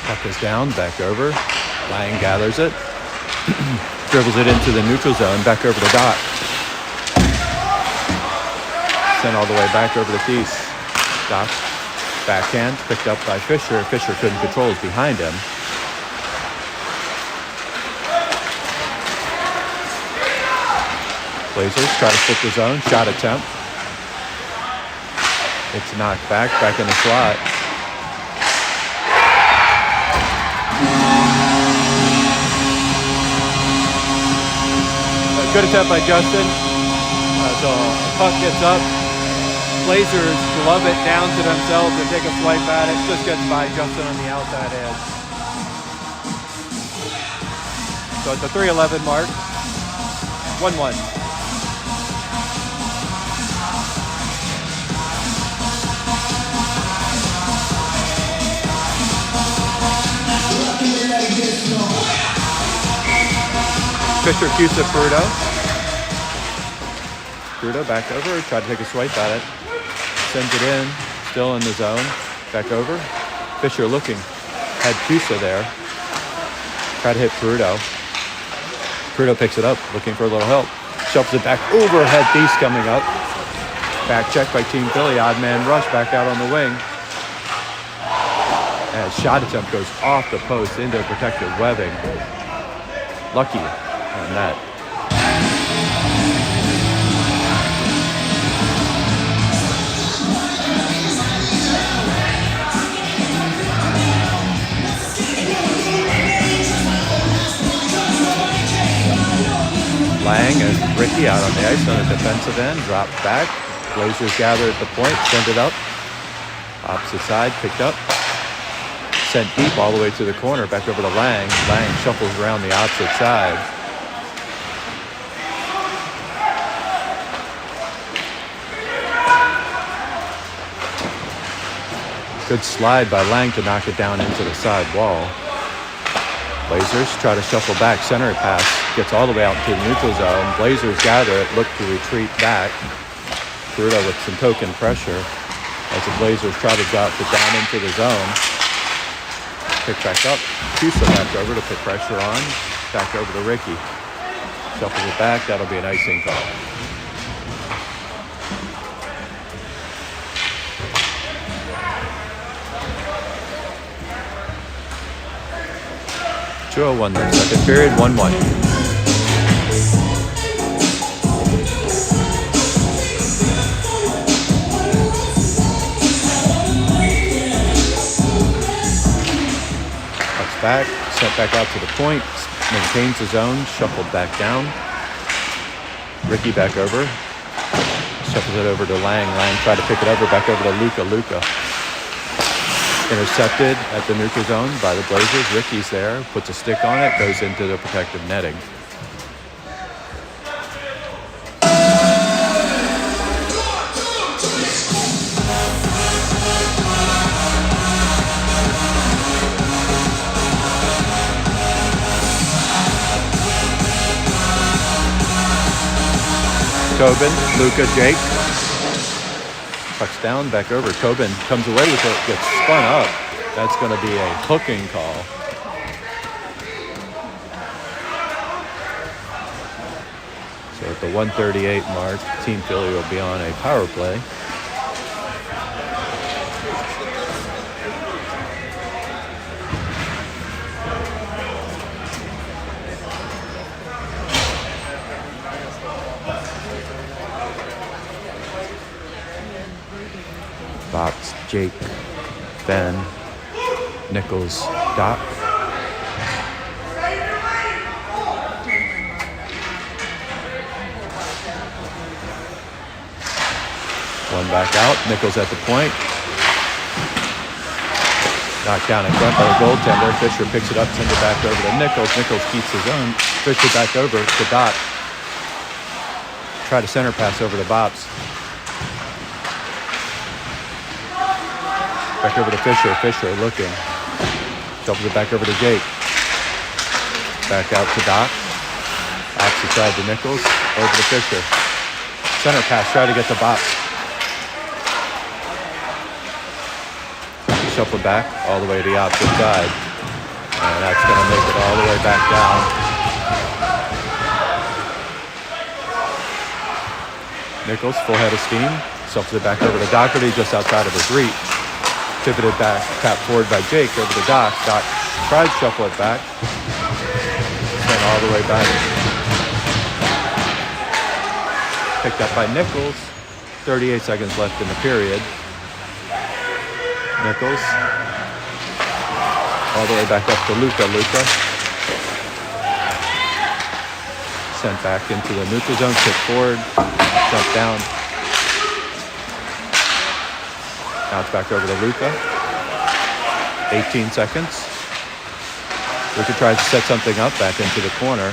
Puck is down, back over. Lang gathers it. Dribbles it into the neutral zone, back over to Dot. Sent all the way back over to Thies. Dot, backhand, picked up by Fisher. Fisher couldn't control, is behind him. Blazers try to flip the zone, shot attempt. It's knocked back in the slot. Good attempt by Justin. So the puck gets up. Blazers glove it down to themselves and take a swipe at it. Just gets by Justin on the outside edge. So at the 3:11 mark, 1-1. Fisher keeps it Peruto. Peruto back over, tried to take a swipe at it. Sends it in, still in the zone. Back over. Fisher looking. Had Cusa there. Tried to hit Peruto. Peruto picks it up, looking for a little help. Shuffles it back. Overhead piece coming up. Back check by Team Philly. Odd man rush back out on the wing. As shot attempt goes off the post into protected webbing. Lucky on that. Lang and Ricky out on the ice on the defensive end. Dropped back. Blazers gather at the point. Send it up. Opposite side. Picked up. Sent deep all the way to the corner. Back over to Lang. Lang shuffles around the opposite side. Good slide by Lang to knock it down into the side wall. Blazers try to shuffle back. Center pass gets all the way out to the neutral zone. Blazers gather it, look to retreat back. Peruto with some token pressure as the Blazers try to drop it down into the zone. Pick back up. Cusa back over to put pressure on. Back over to Ricky. Shuffles it back. That'll be an icing call. .201 left. Second period, 1-1. Back, sent back out to the point, maintains his zone, shuffled back down. Ricky back over, shuffles it over to Lang. Lang tried to pick it over, back over to Luka. Luka intercepted at the neutral zone by the Blazers. Ricky's there, puts a stick on it, goes into the protective netting. Tobin, Luka, Jake. Pucks down, back over. Tobin comes away with it, gets spun up. That's going to be a hooking call. So at the 1:38 mark, Team Philly will be on a power play. Box, Jake, Ben, Nichols, Doc. One back out. Nichols at the point. Knocked down in front by the goaltender. Fisher picks it up, sends it back over to Nichols. Nichols keeps his own. Fisher back over to Doc. Try to center pass over to Bops. Back over to Fisher. Fisher looking. Shuffles it back over to Jake. Back out to Doc. Opposite side to Nichols. Over to Fisher. Center pass. Try to get the Bops. Shuffle back all the way to the opposite side. And that's going to make it all the way back down. Nichols, full head of steam. Shuffles it back over to Doherty just outside of his reach. Pivoted back, tapped forward by Jake over to Doc. Doc tried to shuffle it back. Sent all the way back. Picked up by Nichols. 38 seconds left in the period. Nichols. All the way back up to Luka. Luka. Sent back into the neutral zone, kick forward, jump down. Now it's back over to Luka. 18 seconds. Luka tries to set something up back into the corner.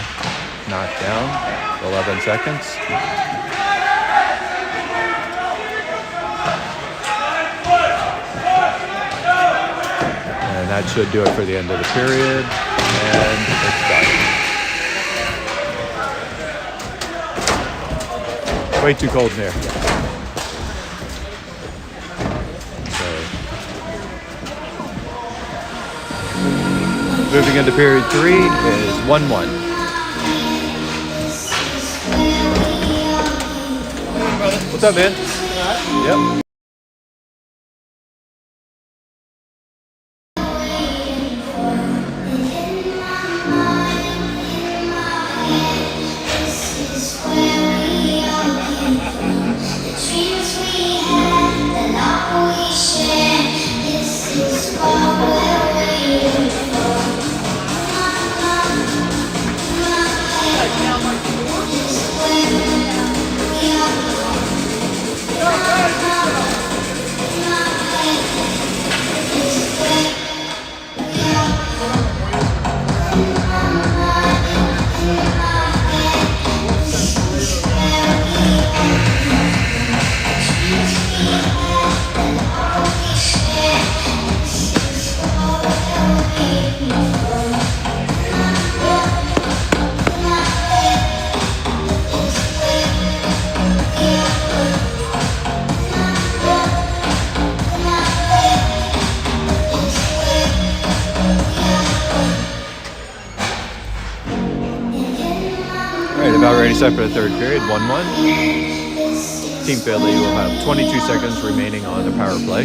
Knocked down. 11 seconds. And that should do it for the end of the period. And it's done. Way too cold in here. So, moving into period 3 is 1-1. What's up, man? Yep. About ready set for the third period, 1-1. Team Philly will have 22 seconds remaining on the power play.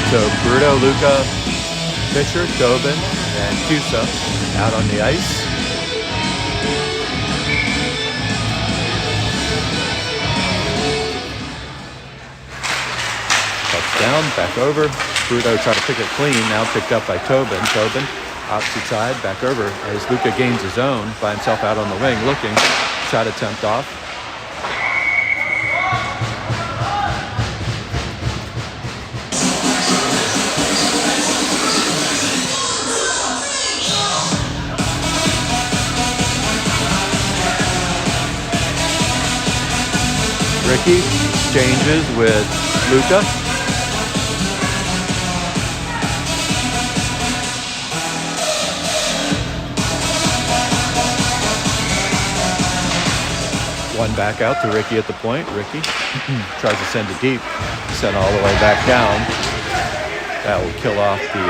So Bruto, Luca, Fisher, Tobin, and Cusa out on the ice. Touchdown, back over. Bruto tried to pick it clean, now picked up by Tobin. Tobin, opposite side, back over as Luca gains his own by himself out on the wing, looking. Shot attempt off. Ricky exchanges with Luca. One back out to Ricky at the point. Ricky tries to send it deep. Sent all the way back down. That will kill off the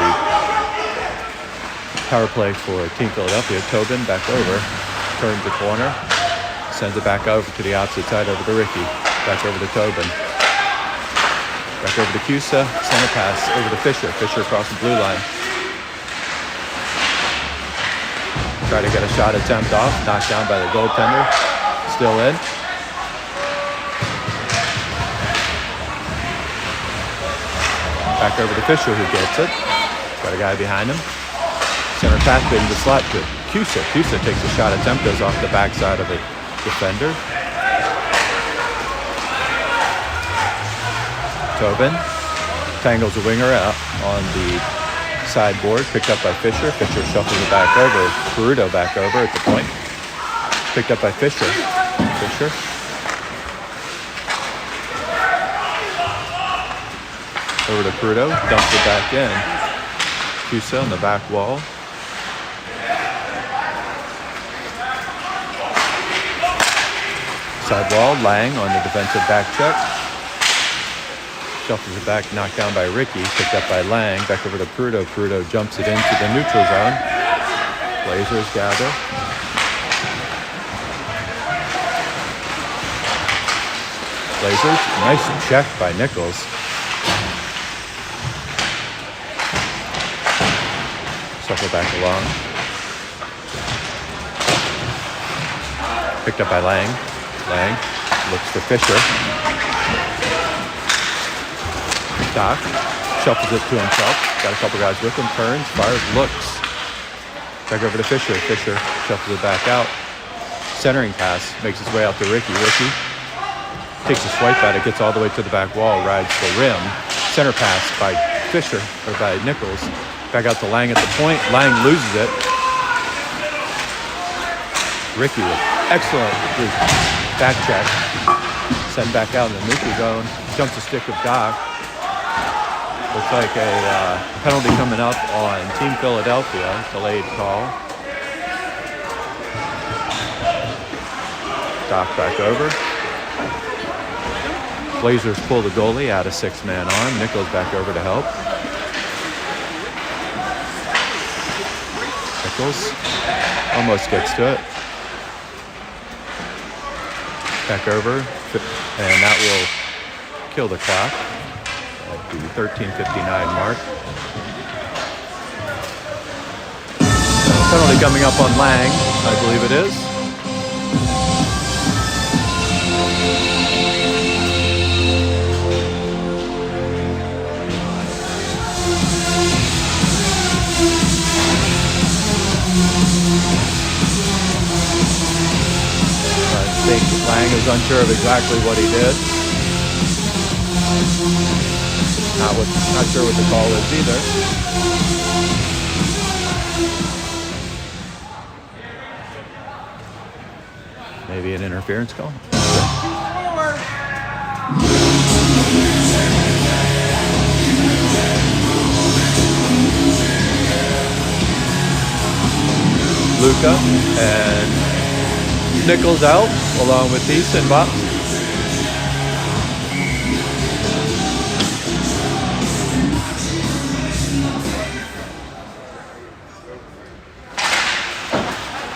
power play for Team Philadelphia. Tobin back over. Turns the corner. Sends it back over to the opposite side over to Ricky. Back over to Tobin. Back over to Cusa. Center pass over to Fisher. Fisher across the blue line. Try to get a shot attempt off. Knocked down by the goaltender. Still in. Back over to Fisher, who gets it. Got a guy behind him. Center pass bit in the slot to Cusa. Cusa takes a shot attempt, goes off the backside of the defender. Tobin tangles a winger out on the sideboard, picked up by Fisher. Fisher shuffles it back over. Peruto back over at the point. Picked up by Fisher. Fisher. Over to Peruto, dumps it back in. Cusa on the back wall. Sidewall, Lang on the defensive back check. Shuffles it back, knocked down by Ricky, picked up by Lang, back over to Peruto. Peruto jumps it into the neutral zone. Blazers gather. Blazers, nice check by Nichols. Shuffle back along. Picked up by Lang. Lang looks for Fisher. Doc shuffles it to himself. Got a couple guys with him. Turns, fires, looks. Back over to Fisher. Fisher shuffles it back out. Centering pass. Makes his way out to Ricky. Ricky Takes a swipe at it, gets all the way to the back wall, rides the rim. Center pass by Fisher, or by Nichols. Back out to Lang at the point. Lang loses it. Ricky with excellent back check. Send back out in the neutral zone. Jumps the stick of Doc. Looks like a penalty coming up on Team Philadelphia. Delayed call. Doc back over. Blazers pull the goalie out of 6-man arm. Nichols back over to help. Nichols almost gets to it. Back over, and that will kill the clock at the 13:59 mark. Penalty coming up on Lang, I believe it is. I think Lang is unsure of exactly what he did. Not sure what the call is either. Maybe an interference call? Luka and Nichols out, along with Deese and Bob.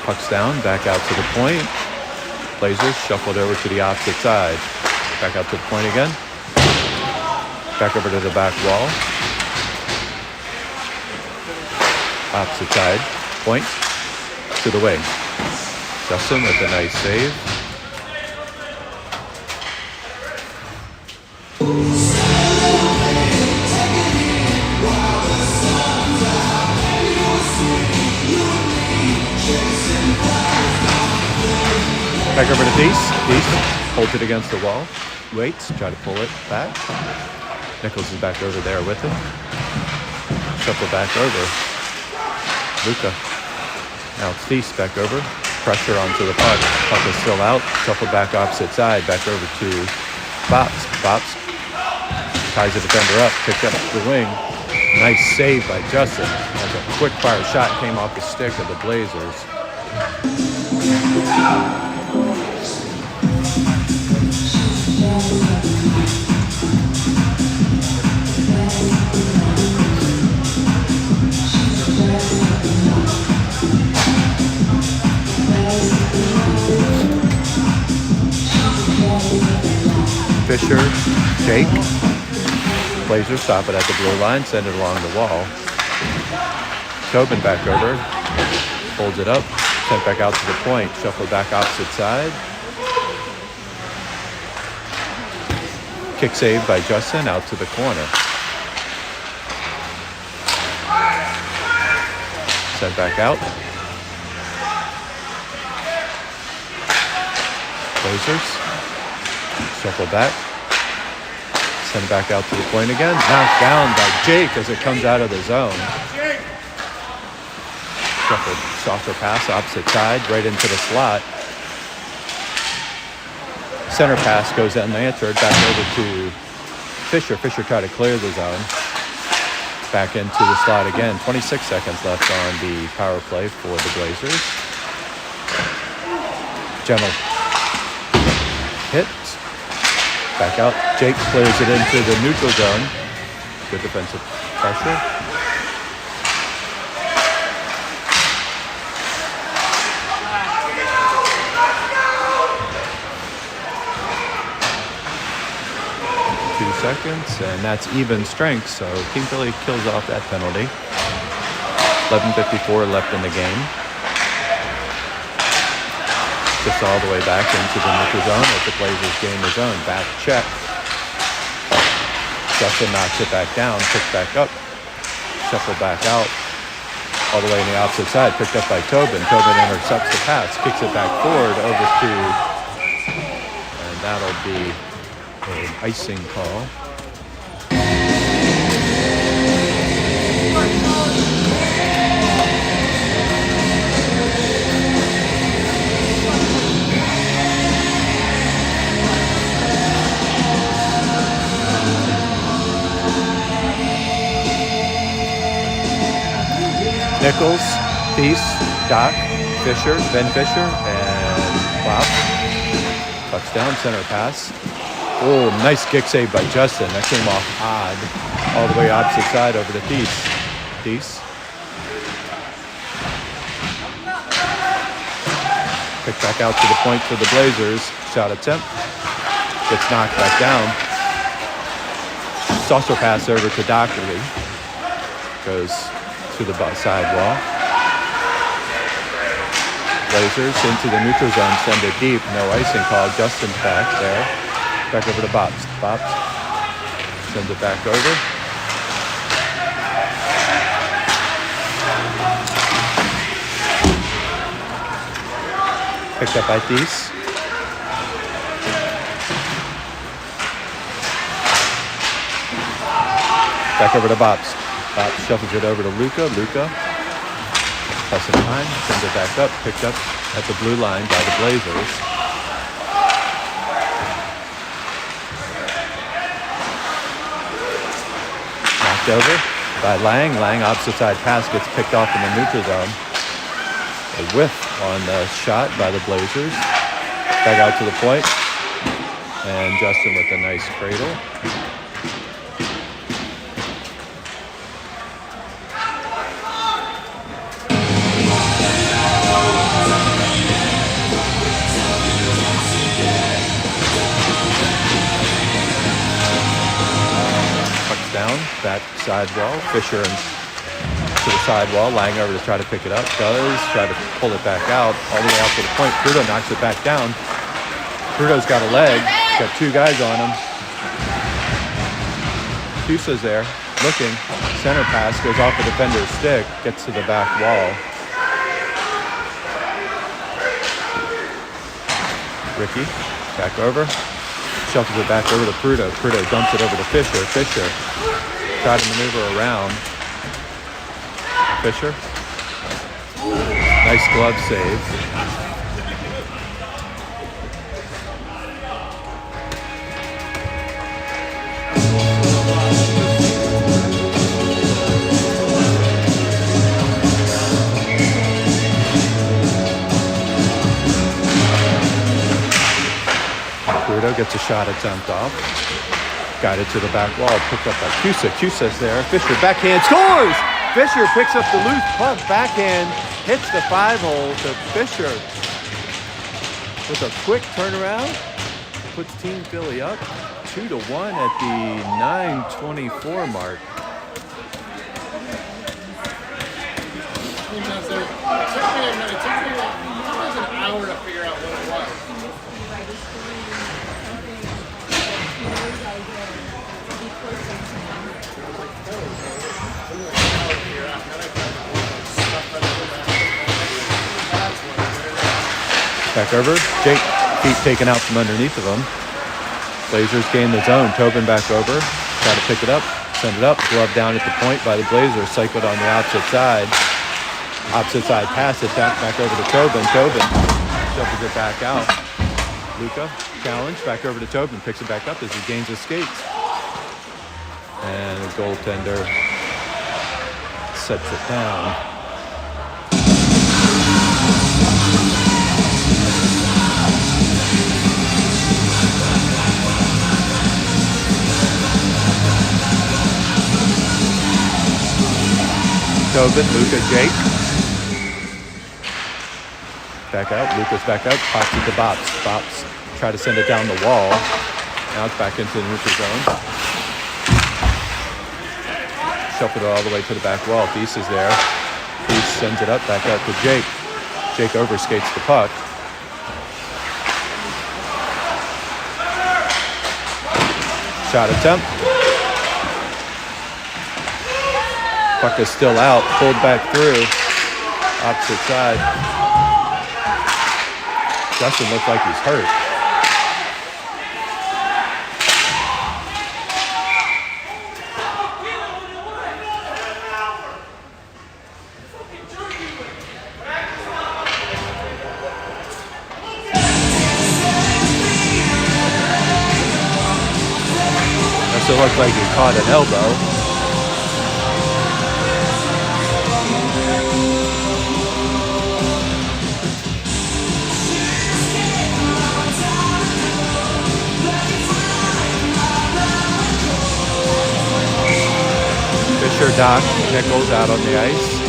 Puck's down, back out to the point. Blazers shuffled over to the opposite side. Back out to the point again. Back over to the back wall. Opposite side, point to the wing. Justin with a nice save. Back over to Deese. Deese holds it against the wall. Waits, try to pull it back. Nichols is back over there with him. Shuffle back over. Luka. Now it's Deese back over. Pressure onto the puck. Puck is still out. Shuffle back opposite side. Back over to Bops. Bops ties the defender up. Picked up the wing. Nice save by Justin. As a quick fire shot came off the stick of the Blazers. Fisher, Jake. Blazers stop it at the blue line, send it along the wall. Tobin back over, holds it up, sent back out to the point, shuffle back opposite side. Kick save by Justin out to the corner. Sent back out. Blazers. Shuffle back. Send it back out to the point again. Knocked down by Jake as it comes out of the zone. Shuffled softer pass opposite side right into the slot. Center pass goes unanswered. Back over to Fisher. Fisher tried to clear the zone. Back into the slot again. 26 seconds left on the power play for the Blazers. Gentle hit. Back out. Jake clears it into the neutral zone. Good defensive pressure. Seconds, and that's even strength, so Team Philly kills off that penalty. 11:54 left in the game. Gets all the way back into the neutral zone as the Blazers gain the zone. Back check. Justin knocks it back down, picked back up, shuffle back out, all the way on the opposite side, picked up by Tobin. Tobin intercepts the pass, kicks it back forward over to, and that'll be An icing call. Nichols, Thies, Doc, Fisher, Ben Fisher, and Bob. Touchdown, center pass. Oh, nice kick save by Justin. That came off odd. All the way opposite side over to Thies. Thies. Pick back out to the point for the Blazers. Shot attempt. Gets knocked back down. Saucer pass over to Dockerly. Goes to the side wall. Blazers into the neutral zone, send it deep. No icing call. Justin's back there. Back over to Bobs. Bobs sends it back over. Picked up by Thies. Back over to Bobs. Bob shuffles it over to Luka. Luka, plus in time, sends it back up, picked up at the blue line by the Blazers. Knocked over by Lang. Lang, opposite side pass, gets picked off in the neutral zone. A whiff on the shot by the Blazers. Back out to the point. And Justin with a nice cradle. Down, back side wall, Fisher to the side wall, Lang over to try to pick it up, does, try to pull it back out, all the way out to the point, Crudo knocks it back down, Crudo's got a leg, got two guys on him, Cusa's there, looking, center pass, goes off the defender's stick, gets to the back wall, Ricky, back over, shuffles it back over to Crudo. Crudo dumps it over to Fisher. Fisher try to maneuver around. Fisher. Nice glove save. Crudo gets a shot attempt off. Guided to the back wall. Picked up by Cusa. Cusa's there. Fisher backhand scores! Fisher picks up the loose puck. Backhand hits the 5-hole to Fisher. With a quick turnaround. Puts Team Philly up 2-1 at the 9:24 mark. It took me almost an hour to figure out what it was. Back over. Jake, feet taken out from underneath of him. Blazers gain the zone. Tobin back over. Try to pick it up. Send it up. Glove down at the point by the Blazers. Cycled on the opposite side. Opposite side pass attempt back over to Tobin. Tobin shuffles it back out. Luka, challenge. Back over to Tobin. Picks it back up as he gains his skates. And the goaltender sets it down. Tobin, Luka, Jake. Back out, Luka's back out, pops it to Bops. Bops try to send it down the wall. Now it's back into the neutral zone. Shuffled it all the way to the back wall. Thies is there. Thies sends it up, back out to Jake. Jake overskates the puck. Shot attempt. Puck is still out, pulled back through, opposite side. Justin looks like he's hurt. looked like he caught an elbow. Fisher, Doc, Nichols out on the ice.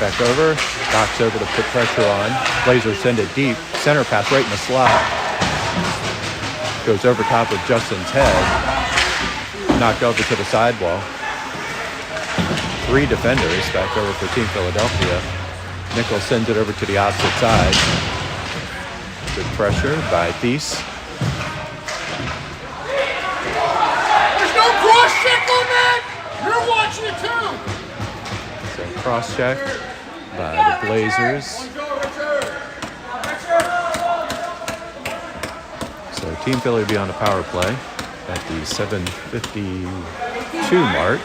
Back over. Doc's over to put pressure on. Blazers send it deep. Center pass right in the slot. Goes over top of Justin's head. Knocked over to the sidewall. 3 defenders back over for Team Philadelphia. Nichols sends it over to the opposite side. Good pressure by Thies. Cross-check on that! You're watching it too! So cross-check by the Blazers. So Team Philly will be on the power play at the 7:52 mark.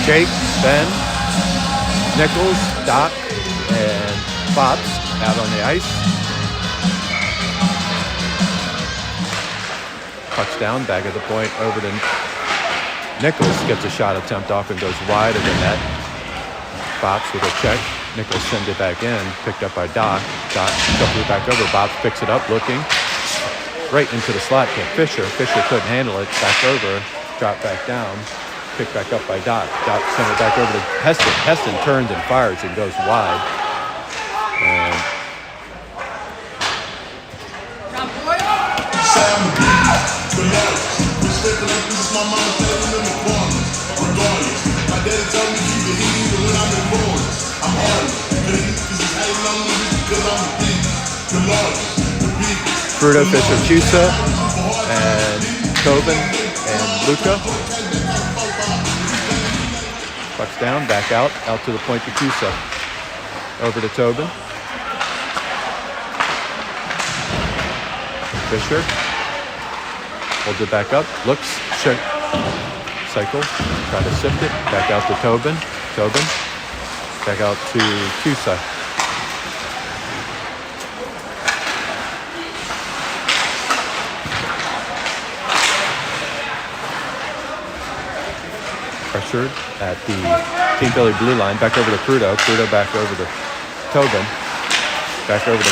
Jake, Ben, Nichols, Doc, and Fox out on the ice. Pucks down, back at the point, over to Nichols. Gets a shot attempt off and goes wide of the net. Fox with a check. Nichols sends it back in, picked up by Doc. Doc shuffles it back over. Bobs picks it up, looking. Right into the slot to Fisher. Fisher couldn't handle it. Back over, dropped back down. Picked back up by Doc. Doc sent it back over to Heston. Heston turns and fires and goes wide. And Fruto, Fisher, Chusa, and Tobin and Luca. Pucks down, back out to the point to Chusa. Over to Tobin. Fisher holds it back up, looks, check, cycle, try to sift it, back out to Tobin. Tobin, back out to Chusa. Pressured at the Team Philly blue line. Back over to Crudo. Crudo back over to Tobin. Back over to...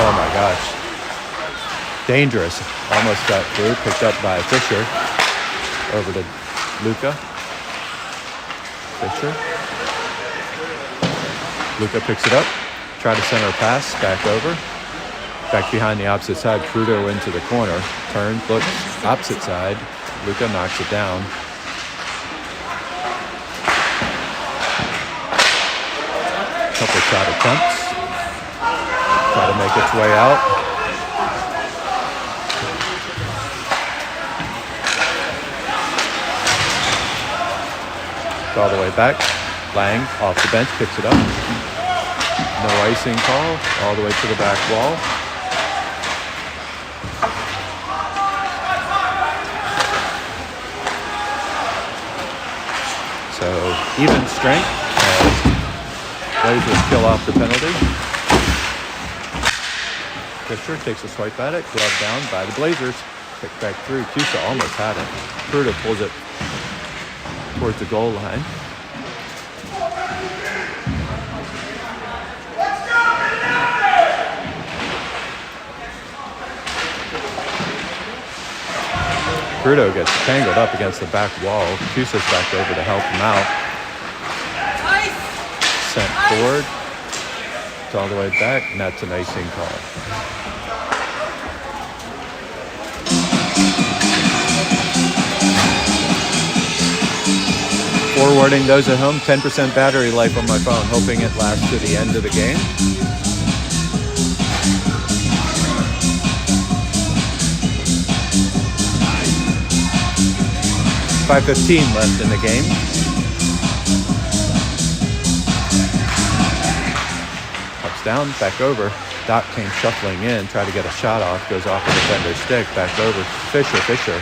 Oh my gosh. Dangerous. Almost got through. Picked up by Fisher. Over to Luca. Fisher. Luca picks it up. Try to center pass. Back over. Back behind the opposite side. Crudo into the corner. Turn, looks, opposite side. Luca knocks it down. Couple shot attempts. Try to make its way out. It's all the way back. Lang off the bench, picks it up. No icing call. All the way to the back wall. So even strength as Blazers kill off the penalty. Fisher takes a swipe at it, glove down by the Blazers. Picked back through. Cusa almost had it. Crudo pulls it towards the goal line. Crudo gets tangled up against the back wall. Cusa's back over to help him out. Sent forward. It's all the way back, and that's an icing call. Forwarding those at home, 10% battery life on my phone, hoping it lasts to the end of the game. .5:15 left in the game. down, back over. Doc came shuffling in, tried to get a shot off, goes off the defender's stick, back over. Fisher.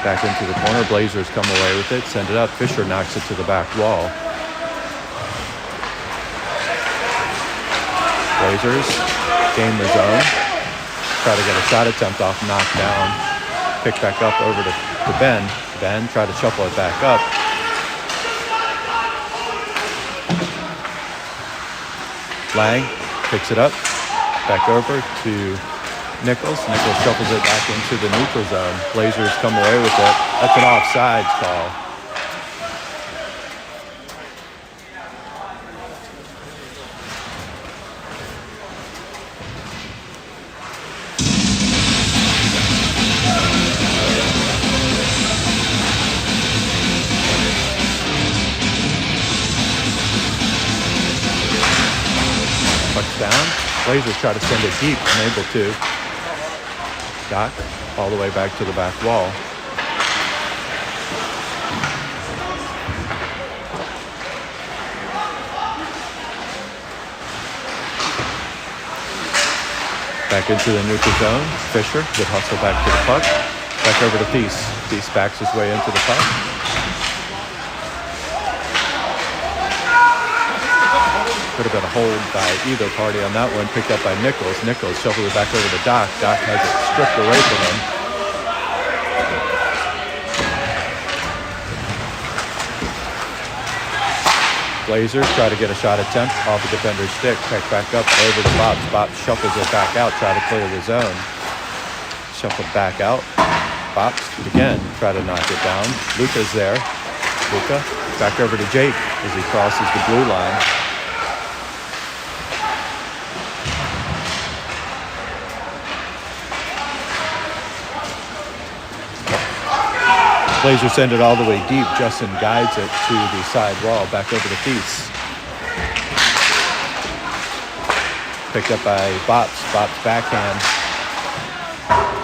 Back into the corner. Blazers come away with it, send it up. Fisher knocks it to the back wall. Blazers gain the zone. Try to get a shot attempt off, knocked down. Pick back up over to Ben. Ben try to shuffle it back up. Lang picks it up. Back over to Nichols. Nichols shuffles it back into the neutral zone. Blazers come away with it. That's an offsides call. Touchdown. Blazers try to send it deep, unable to. Doc all the way back to the back wall. Back into the neutral zone. Fisher, good hustle back to the puck. Back over to Peace. Peace backs his way into the puck. Could have been a hold by either party on that one. Picked up by Nichols. Nichols shuffled it back over to Doc. Doc has it stripped away from him. Blazers try to get a shot attempt off the defender's stick. Pick back up over to Bob. Bob shuffles it back out. Try to clear the zone. Shuffled back out. Bob again. Try to knock it down. Luca's there. Luca back over to Jake as he crosses the blue line. Blazers send it all the way deep. Justin guides it to the side wall. Back over to Feast. Picked up by Bops. Bops backhand.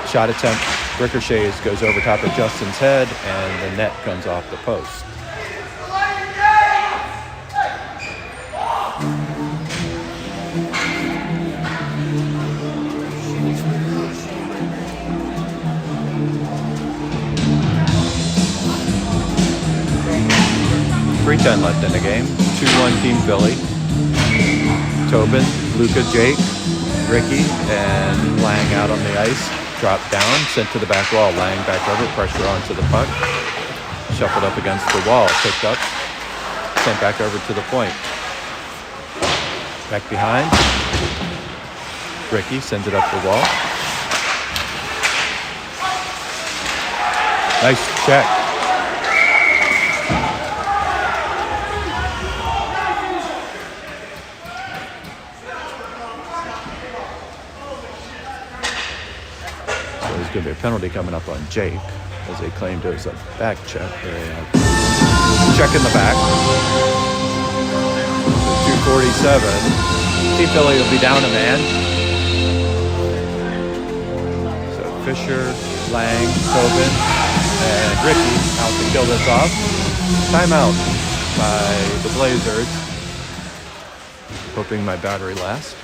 Shot attempt. Ricochets goes over top of Justin's head, and the net comes off the post. .3:10 left in the game. 2-1 Team Philly. Tobin, Luca, Jake, Ricky, and Lang out on the ice. Dropped down, sent to the back wall. Lang back over, pressure onto the puck. Shuffled up against the wall, picked up, sent back over to the point. Back behind. Ricky sends it up the wall. Nice check. Going to be a penalty coming up on Jake as they claimed it was a back check. Check in the back. 2:47. Team Philly will be down a man. So Fisher, Lang, Tobin, and Ricky out to kill this off. Timeout by the Blazers. Hoping my battery lasts.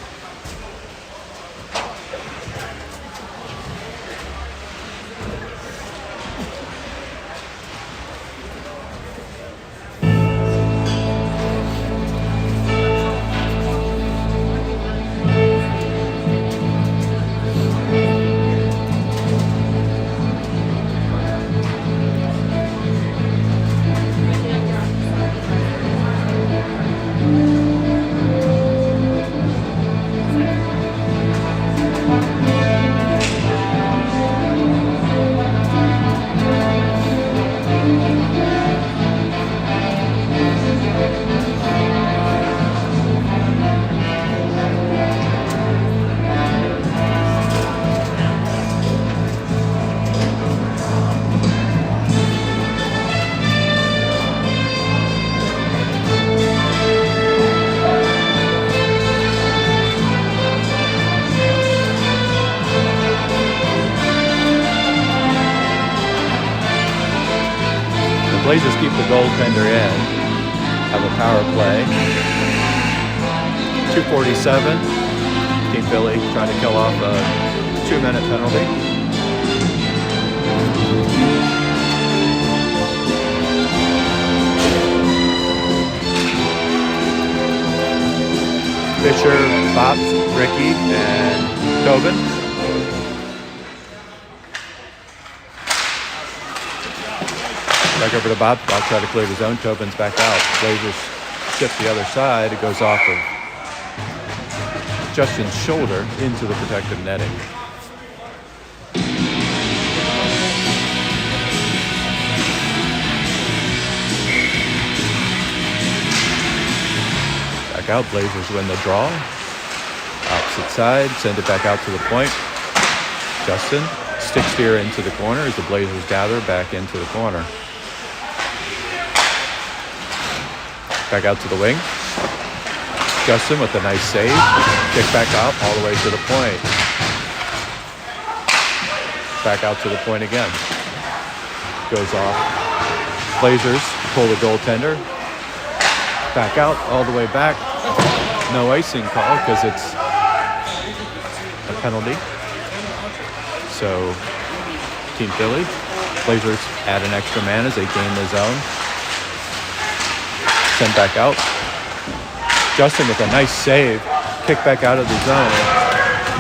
Blazers keep the goaltender in. Have a power play. 2:47. Team Philly trying to kill off a 2-minute penalty. Fisher, Bops, Ricky, and Tobin. Back over to Bob. Bob try to clear the zone. Tobin's back out. Blazers shift the other side. It goes off of Justin's shoulder into the protective netting. Back out. Blazers win the draw. Opposite side. Send it back out to the point. Justin stick steer into the corner as the Blazers gather back into the corner. Back out to the wing. Justin with a nice save. Kick back out all the way to the point. Back out to the point again. Goes off. Blazers pull the goaltender. Back out all the way back. No icing call because it's a penalty. So Team Philly. Blazers add an extra man as they gain the zone. Sent back out. Justin with a nice save. Kick back out of the zone.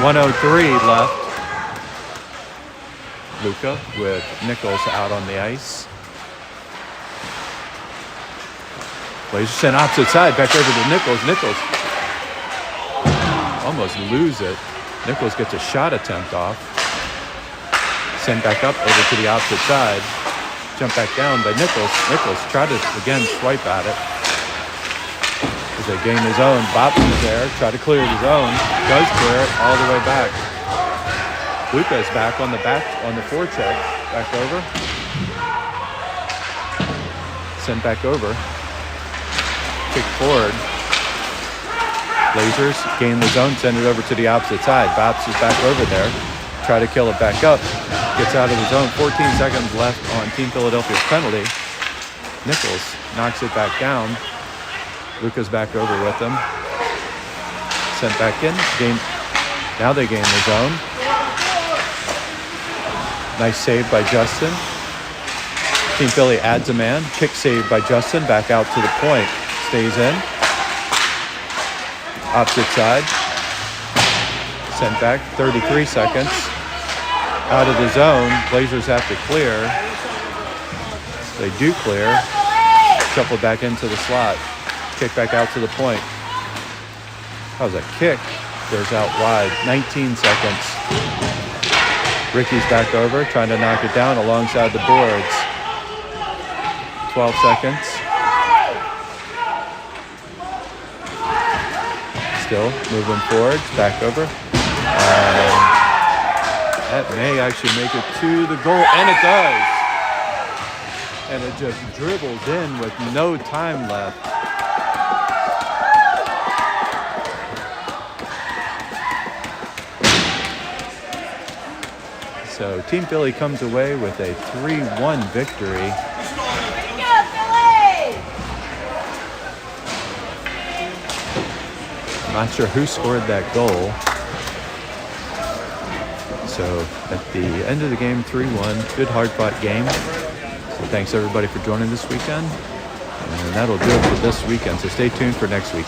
1:03 left. Luka with Nichols out on the ice. Blazers sent opposite side. Back over to Nichols. Nichols almost lose it. Nichols gets a shot attempt off. Sent back up over to the opposite side. Jump back down by Nichols. Nichols tried to again swipe at it. As they gain the zone, Bops is there, try to clear the zone, does clear it all the way back. Luka's back on the forecheck, back over. Sent back over. Kick forward. Blazers gain the zone, send it over to the opposite side. Bops is back over there, try to kill it back up. Gets out of the zone, 14 seconds left on Team Philadelphia's penalty. Nichols knocks it back down. Luka's back over with them. Sent back in. Now they gain the zone. Nice save by Justin. Team Philly adds a man. Kick save by Justin. Back out to the point. Stays in. Opposite side. Sent back. 33 seconds. Out of the zone. Blazers have to clear. They do clear. Shuffle back into the slot. Kick back out to the point. That was a kick. Goes out wide. 19 seconds. Ricky's back over, trying to knock it down alongside the boards. 12 seconds. Still moving forward. Back over. That may actually make it to the goal, and it does. And it just dribbles in with no time left. So Team Philly comes away with a 3-1 victory. I'm not sure who scored that goal. So at the end of the game, 3-1. Good hard-fought game. So thanks everybody for joining this weekend. And that'll do it for this weekend. So stay tuned for next week.